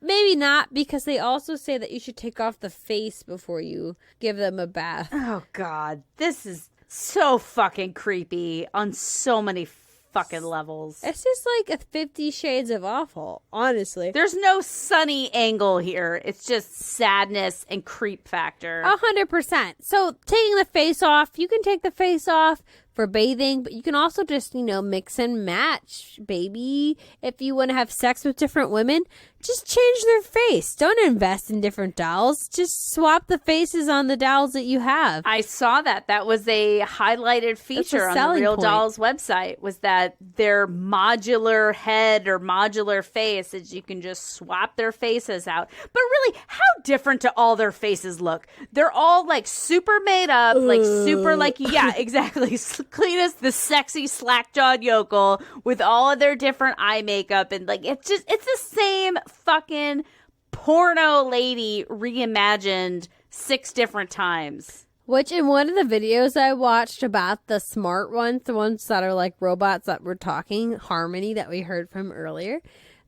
maybe not, because they also say that you should take off the face before you give them a bath. Oh, God. This is so fucking creepy on so many fucking levels. It's just like a 50 Shades of Awful, honestly. There's no sunny angle here. It's just sadness and creep factor. 100%. So taking the face off, you can take the face off for bathing, but you can also just, mix and match, baby. If you want to have sex with different women, just change their face. Don't invest in different dolls. Just swap the faces on the dolls that you have. I saw that. That was a highlighted feature on the RealDoll's website, was that their modular head or modular face is you can just swap their faces out. But really, how different do all their faces look? They're all like super made up, like super like, yeah, exactly. Clean as the sexy slack-jawed yokel with all of their different eye makeup, and like it's the same fucking porno lady reimagined 6 different times. Which in one of the videos I watched about the smart ones, the ones that are like robots that were talking, Harmony, that we heard from earlier,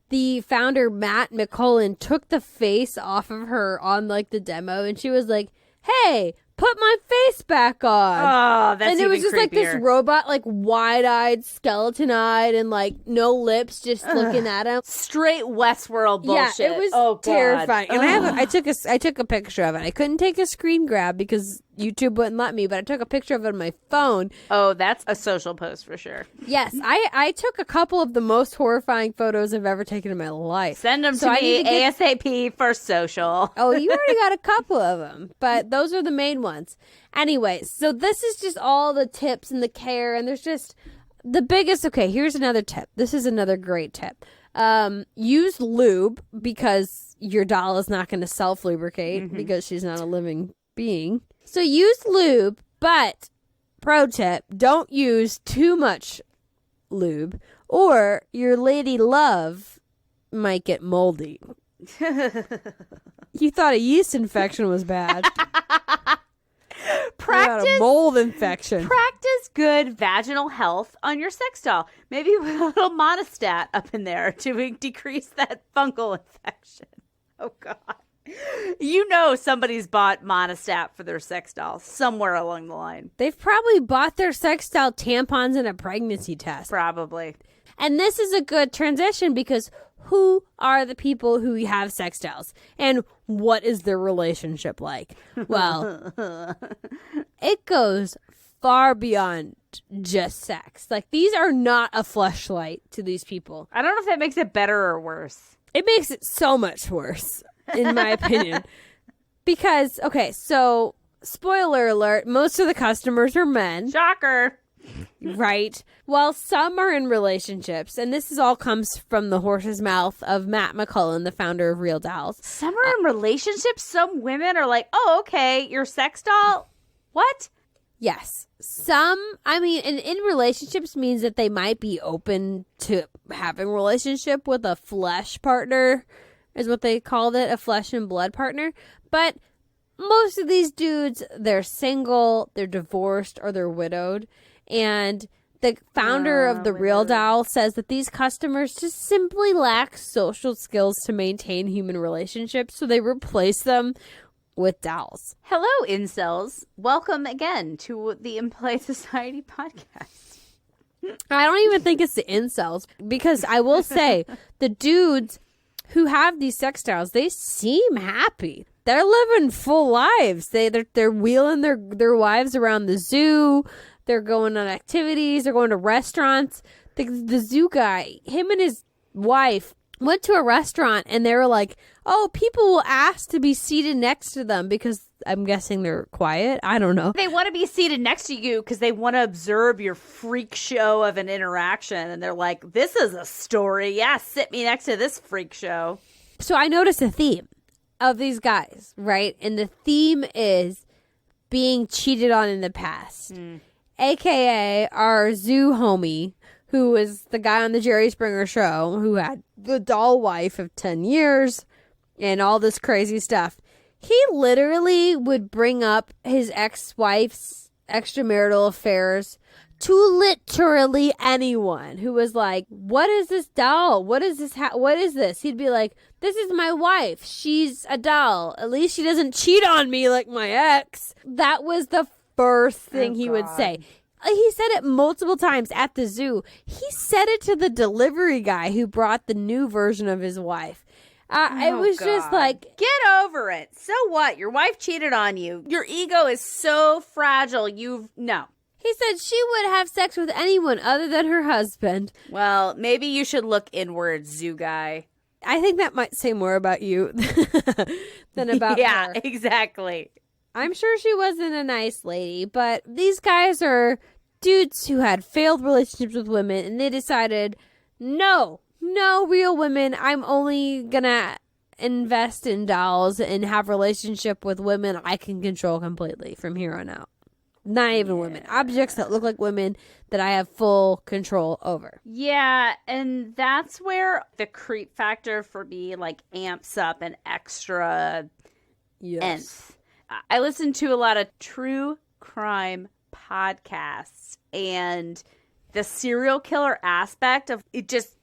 the founder Matt McCullen took the face off of her on like the demo, and she was like, "Hey, put my face back on." Oh, that's and it was just creepier. like this robot, like wide-eyed, skeleton-eyed, and like no lips, just looking at him. Straight Westworld bullshit. Yeah, it was terrifying. And I took a picture of it. I couldn't take a screen grab because YouTube wouldn't let me, but I took a picture of it on my phone. Oh, that's a social post for sure. Yes, I took a couple of the most horrifying photos I've ever taken in my life. Send them to me ASAP for social. Oh, you already got a couple of them, but those are the main ones. Anyway, so this is just all the tips and the care, and there's just the biggest. Okay, here's another tip. This is another great tip. Use lube, because your doll is not going to self-lubricate because she's not a living being. So use lube, but pro tip, don't use too much lube or your lady love might get moldy. You thought a yeast infection was bad. Practice a mold infection. Practice good vaginal health on your sex doll. Maybe put a little monostat up in there to decrease that fungal infection. Oh, God. You know somebody's bought monostat for their sex doll somewhere along the line. They've probably bought their sex doll tampons and a pregnancy test. Probably. And this is a good transition because who are the people who have sex dolls? And what is their relationship like? Well, it goes far beyond just sex. Like, these are not a fleshlight to these people. I don't know if that makes it better or worse. It makes it so much worse, in my opinion. Because, okay, so spoiler alert, most of the customers are men. Shocker. Right. Well, some are in relationships, and this all comes from the horse's mouth of Matt McCullen, the founder of RealDolls. Some are in relationships. Some women are like, oh, okay, your sex doll? What? Yes. Some, I mean, and in relationships means that they might be open to having a relationship with a flesh partner, is what they called it, a flesh and blood partner. But most of these dudes, they're single, they're divorced, or they're widowed. And the founder of the RealDoll says that these customers just simply lack social skills to maintain human relationships, so they replace them with dolls. Hello, incels. Welcome again to the Impolite Society podcast. I don't even think it's the incels, because I will say the dudes who have these sex dolls, they seem happy. They're living full lives. They're wheeling their wives around the zoo. They're going on activities. They're going to restaurants. The zoo guy, him and his wife went to a restaurant and they were like, oh, people will ask to be seated next to them because I'm guessing they're quiet. I don't know. They want to be seated next to you because they want to observe your freak show of an interaction. And they're like, this is a story. Yeah, sit me next to this freak show. So I noticed a theme of these guys, right? And the theme is being cheated on in the past. AKA our zoo homie, who was the guy on the Jerry Springer show who had the doll wife of 10 years and all this crazy stuff. He literally would bring up his ex-wife's extramarital affairs to literally anyone who was like, what is this doll? What is this? What is this? He'd be like, this is my wife. She's a doll. At least she doesn't cheat on me like my ex. That was the first thing he would say. He said it multiple times at the zoo. He said it to the delivery guy who brought the new version of his wife. It was just like, get over it. So what? Your wife cheated on you. Your ego is so fragile. No. He said she would have sex with anyone other than her husband. Well, maybe you should look inward, zoo guy. I think that might say more about you than about her. Yeah, exactly. I'm sure she wasn't a nice lady, but these guys are dudes who had failed relationships with women, and they decided, no real women. I'm only gonna invest in dolls and have relationship with women I can control completely from here on out. Not even women. Objects that look like women that I have full control over. Yeah, and that's where the creep factor for me like amps up an extra nth. I listen to a lot of true crime podcasts, and the serial killer aspect of it just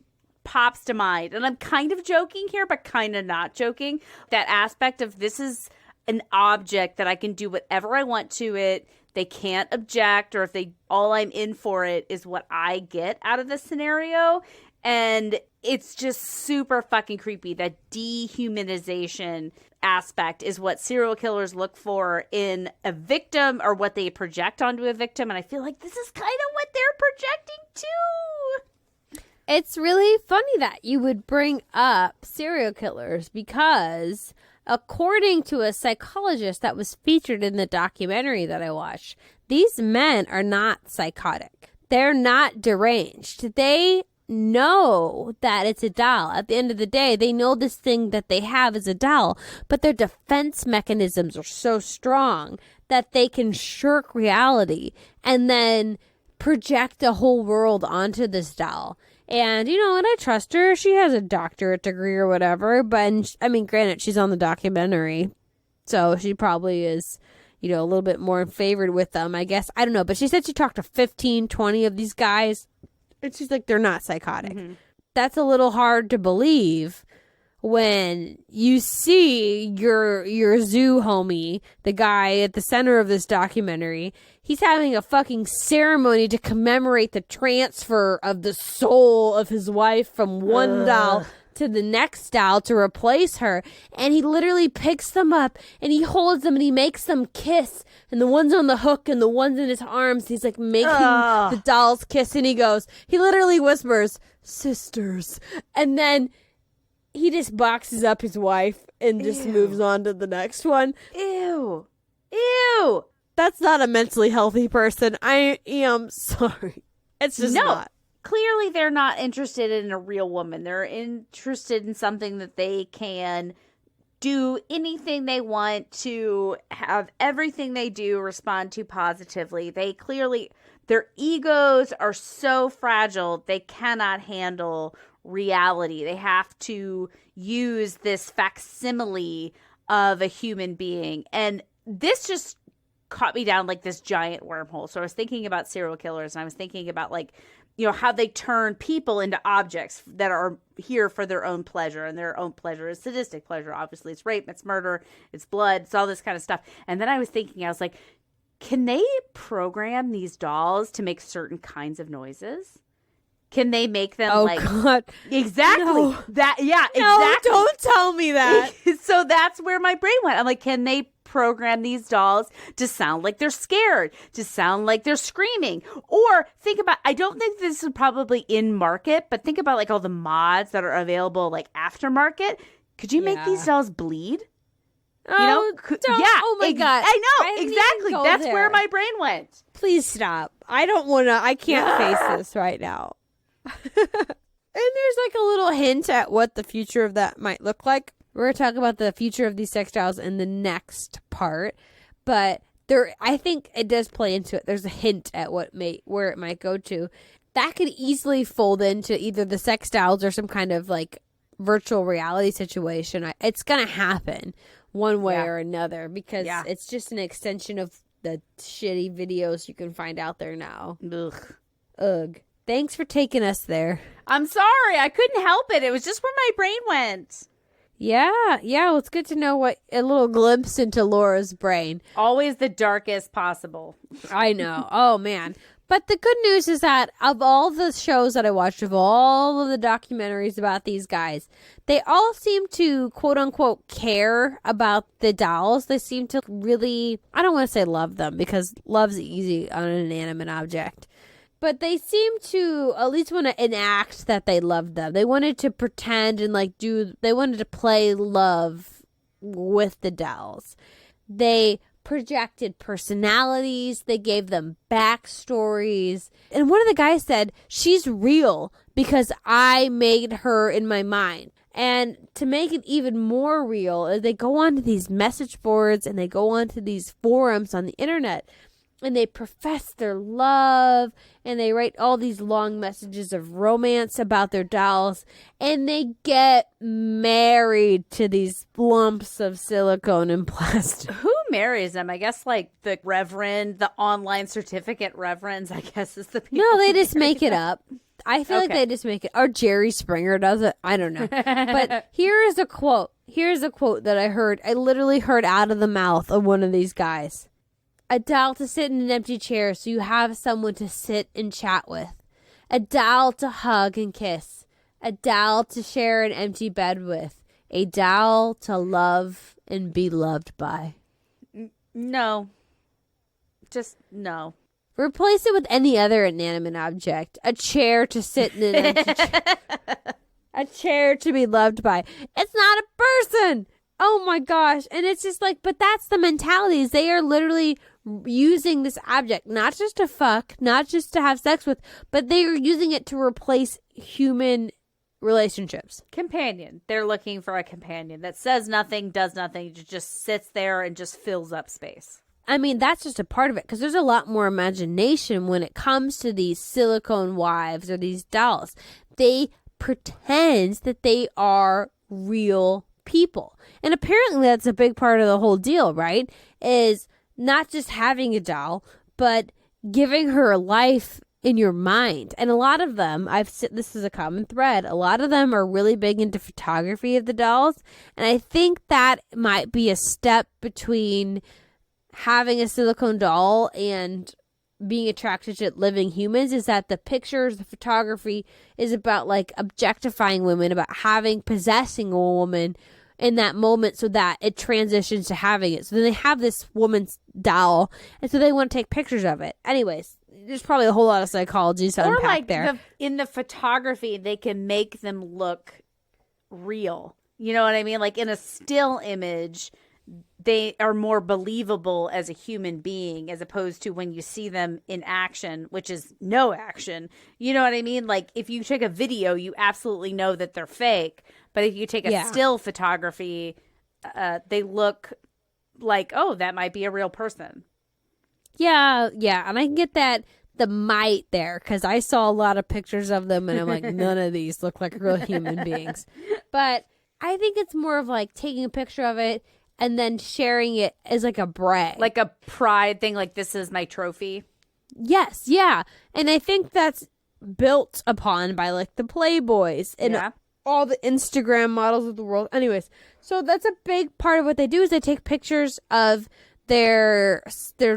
pops to mind. And I'm kind of joking here, but kind of not joking. That aspect of this is an object that I can do whatever I want to it. They can't object, or if all I'm in for it is what I get out of the scenario. And it's just super fucking creepy. That dehumanization aspect is what serial killers look for in a victim, or what they project onto a victim. And I feel like this is kind of what they're projecting too. It's really funny that you would bring up serial killers because according to a psychologist that was featured in the documentary that I watched, these men are not psychotic. They're not deranged. They know that it's a doll. At the end of the day, they know this thing that they have is a doll, but their defense mechanisms are so strong that they can shirk reality and then project a whole world onto this doll. And, and I trust her. She has a doctorate degree or whatever. But, I mean, granted, she's on the documentary. So she probably is, a little bit more favored with them, I guess. I don't know. But she said she talked to 15, 20 of these guys. And she's like, they're not psychotic. Mm-hmm. That's a little hard to believe when you see your zoo homie, the guy at the center of this documentary. He's having a fucking ceremony to commemorate the transfer of the soul of his wife from one doll to the next doll to replace her. And he literally picks them up and he holds them and he makes them kiss. And the one's on the hook and the one's in his arms. He's like making the dolls kiss. And he literally whispers, sisters. And then he just boxes up his wife and just moves on to the next one. Ew. That's not a mentally healthy person. I am sorry. It's just not. Clearly, they're not interested in a real woman. They're interested in something that they can do anything they want to, have everything they do respond to positively. Their egos are so fragile, they cannot handle reality. They have to use this facsimile of a human being. And this just caught me down like this giant wormhole. So I was thinking about serial killers, and I was thinking about how they turn people into objects that are here for their own pleasure, and their own pleasure is sadistic pleasure. Obviously, it's rape, it's murder, it's blood, it's all this kind of stuff. And then I was like, can they program these dolls to make certain kinds of noises? Can they make them God. Exactly. No. That, yeah, no, exactly. Don't tell me that. So that's where my brain went. I'm like, can they program these dolls to sound like they're scared, to sound like they're screaming. Or think about, I don't think this is probably in market, but think about like all the mods that are available like aftermarket. Could you make these dolls bleed? Oh, oh my God. I know, exactly. That's where my brain went. Please stop. I don't want to, I can't face this right now. And there's like a little hint at what the future of that might look like. We're going to talk about the future of these sex dolls in the next part. But I think it does play into it. There's a hint at where it might go to. That could easily fold into either the sex dolls or some kind of like virtual reality situation. It's going to happen one way or another because it's just an extension of the shitty videos you can find out there now. Ugh. Thanks for taking us there. I'm sorry. I couldn't help it. It was just where my brain went. Yeah. Well, it's good to know a little glimpse into Laura's brain. Always the darkest possible. I know. Oh, man. But the good news is that of all the shows that I watched, of all of the documentaries about these guys, they all seem to, quote unquote, care about the dolls. They seem to really, I don't want to say love them because love's easy on an inanimate object. But they seem to at least want to enact that they loved them. They wanted to pretend and they wanted to play love with the dolls. They projected personalities. They gave them backstories. And one of the guys said, she's real because I made her in my mind. And to make it even more real, they go onto these message boards and they go onto these forums on the internet. And they profess their love, and they write all these long messages of romance about their dolls, and they get married to these lumps of silicone and plastic. Who marries them? I guess like the reverend, the online certificate reverends, I guess is the people. No, they just make it up. I feel like they just make it. Or Jerry Springer does it. I don't know. But here is a quote. Here's a quote that I heard. I literally heard out of the mouth of one of these guys. A doll to sit in an empty chair so you have someone to sit and chat with. A doll to hug and kiss. A doll to share an empty bed with. A doll to love and be loved by. No. Just no. Replace it with any other inanimate object. A chair to sit in an empty chair. A chair to be loved by. It's not a person! Oh my gosh. And it's just like, but that's the mentality. They are literally using this object, not just to fuck, not just to have sex with, but they are using it to replace human relationships. Companion. They're looking for a companion that says nothing, does nothing, just sits there and just fills up space. I mean, that's just a part of it because there's a lot more imagination when it comes to these silicone wives or these dolls. They pretend that they are real people. And apparently that's a big part of the whole deal, right? Is not just having a doll, but giving her a life in your mind. And a lot of them, this is a common thread, a lot of them are really big into photography of the dolls. And I think that might be a step between having a silicone doll and being attracted to living humans, is that the pictures, the photography is about like objectifying women, about possessing a woman in that moment so that it transitions to having it. So then they have this woman's doll and so they want to take pictures of it. Anyways, there's probably a whole lot of psychology to unpack like there. In the photography, they can make them look real. You know what I mean? Like in a still image, they are more believable as a human being as opposed to when you see them in action, which is no action. You know what I mean? Like if you take a video, you absolutely know that they're fake. But if you take a still photography, they look like, oh, that might be a real person. Yeah. And I can get the might there because I saw a lot of pictures of them and I'm like, none of these look like real human beings. But I think it's more of like taking a picture of it and then sharing it as like a brag. Like a pride thing, like this is my trophy. Yes, yeah. And I think that's built upon by like the Playboys and all the Instagram models of the world. Anyways, so that's a big part of what they do is they take pictures of their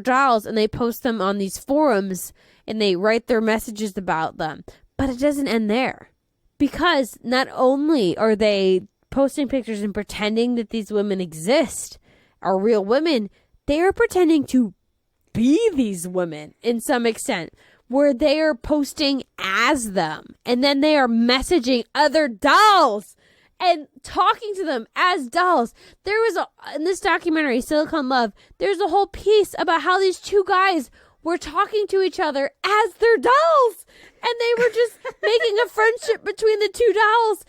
dolls and they post them on these forums and they write their messages about them. But it doesn't end there. Because not only are they posting pictures and pretending that these women exist are real women, they are pretending to be these women in some extent, where they are posting as them, and then they are messaging other dolls and talking to them as dolls. There was in this documentary, Silicon Love, there's a whole piece about how these two guys were talking to each other as their dolls, and they were just making a friendship between the two dolls.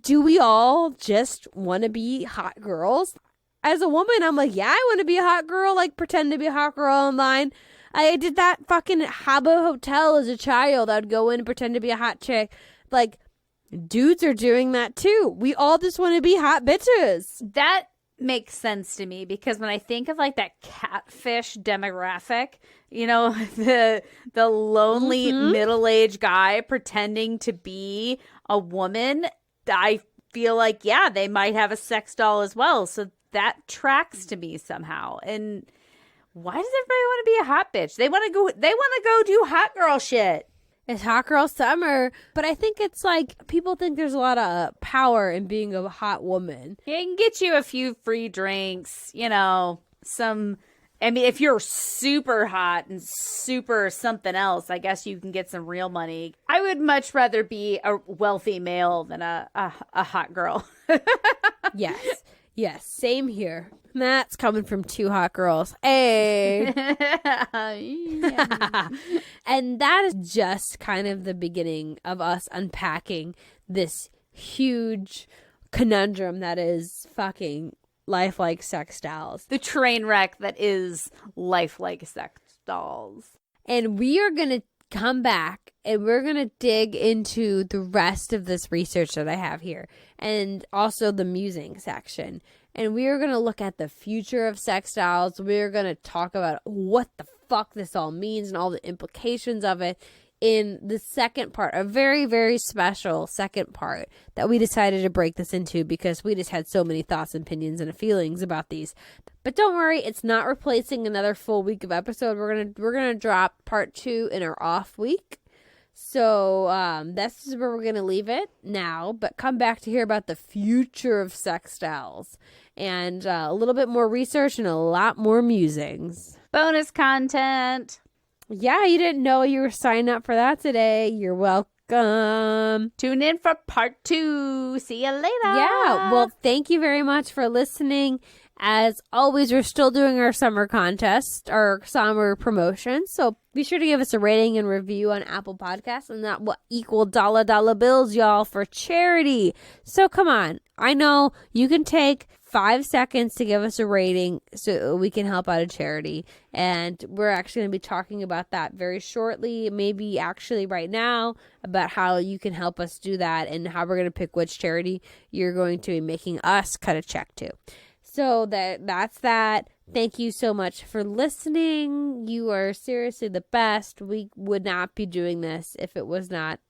Do we all just want to be hot girls? As a woman, I'm like, yeah, I want to be a hot girl, like pretend to be a hot girl online. I did that fucking Habbo Hotel as a child. I'd go in and pretend to be a hot chick. Like, dudes are doing that too. We all just want to be hot bitches. That makes sense to me, because when I think of like that catfish demographic, you know, the lonely middle-aged guy pretending to be a woman, I feel like, yeah, they might have a sex doll as well. So that tracks to me somehow. And why does everybody want to be a hot bitch? They want to go do hot girl shit. It's hot girl summer, but I think it's like people think there's a lot of power in being a hot woman. It can get you a few free drinks, you know, I mean, if you're super hot and super something else, I guess you can get some real money. I would much rather be a wealthy male than a hot girl. Yes, same here. That's coming from two hot girls. Hey. And that is just kind of the beginning of us unpacking this huge conundrum that is fucking lifelike sex dolls. The train wreck that is lifelike sex dolls. And we are going to come back and we're going to dig into the rest of this research that I have here, and also the musing section. And we are going to look at the future of sex dolls. We're going to talk about what the fuck this all means and all the implications of it in the second part, a very, very special second part that we decided to break this into because we just had so many thoughts and opinions and feelings about these. But don't worry, it's not replacing another full week of episode. We're gonna drop part 2 in our off week. So this is where we're going to leave it now, but come back to hear about the future of sex dolls and a little bit more research and a lot more musings. Bonus content. Yeah, you didn't know you were signing up for that today. You're welcome. Tune in for part 2. See you later. Yeah, well, thank you very much for listening. As always, we're still doing our summer contest, our summer promotion. So be sure to give us a rating and review on Apple Podcasts, and that will equal dollar bills, y'all, for charity. So come on. I know you can take 5 seconds to give us a rating so we can help out a charity. And we're actually going to be talking about that very shortly, maybe actually right now, about how you can help us do that and how we're going to pick which charity you're going to be making us cut a check to. So that's that. Thank you so much for listening. You are seriously the best. We would not be doing this if it was not.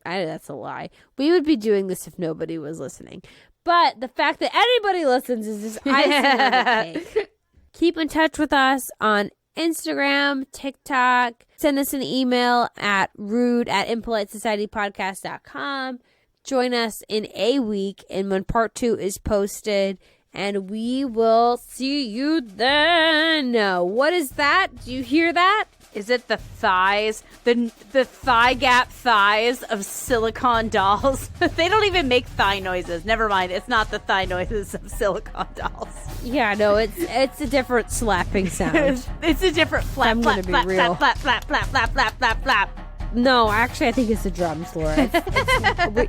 That's a lie. We would be doing this if nobody was listening. But the fact that anybody listens is just icing on the cake. Keep in touch with us on Instagram, TikTok. Send us an email at rude@impolitesocietypodcast.com. Join us in a week and when part 2 is posted. And we will see you then. What is that? Do you hear that? Is it the thighs? The thigh gap thighs of silicone dolls? They don't even make thigh noises. Never mind. It's not the thigh noises of silicone dolls. Yeah, no, it's a different slapping sound. It's a different flap, I'm flap, gonna be flap, real. flap, flap, flap, flap, flap, flap, flap. No, actually, I think it's the drums, Laura.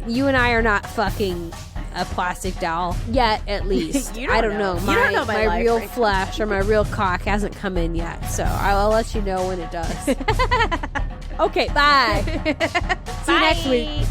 You and I are not fucking a plastic doll yet, at least. You don't I don't know. You don't know my life, real right? flesh or my real cock hasn't come in yet, so I'll let you know when it does. Okay, bye. See you next week.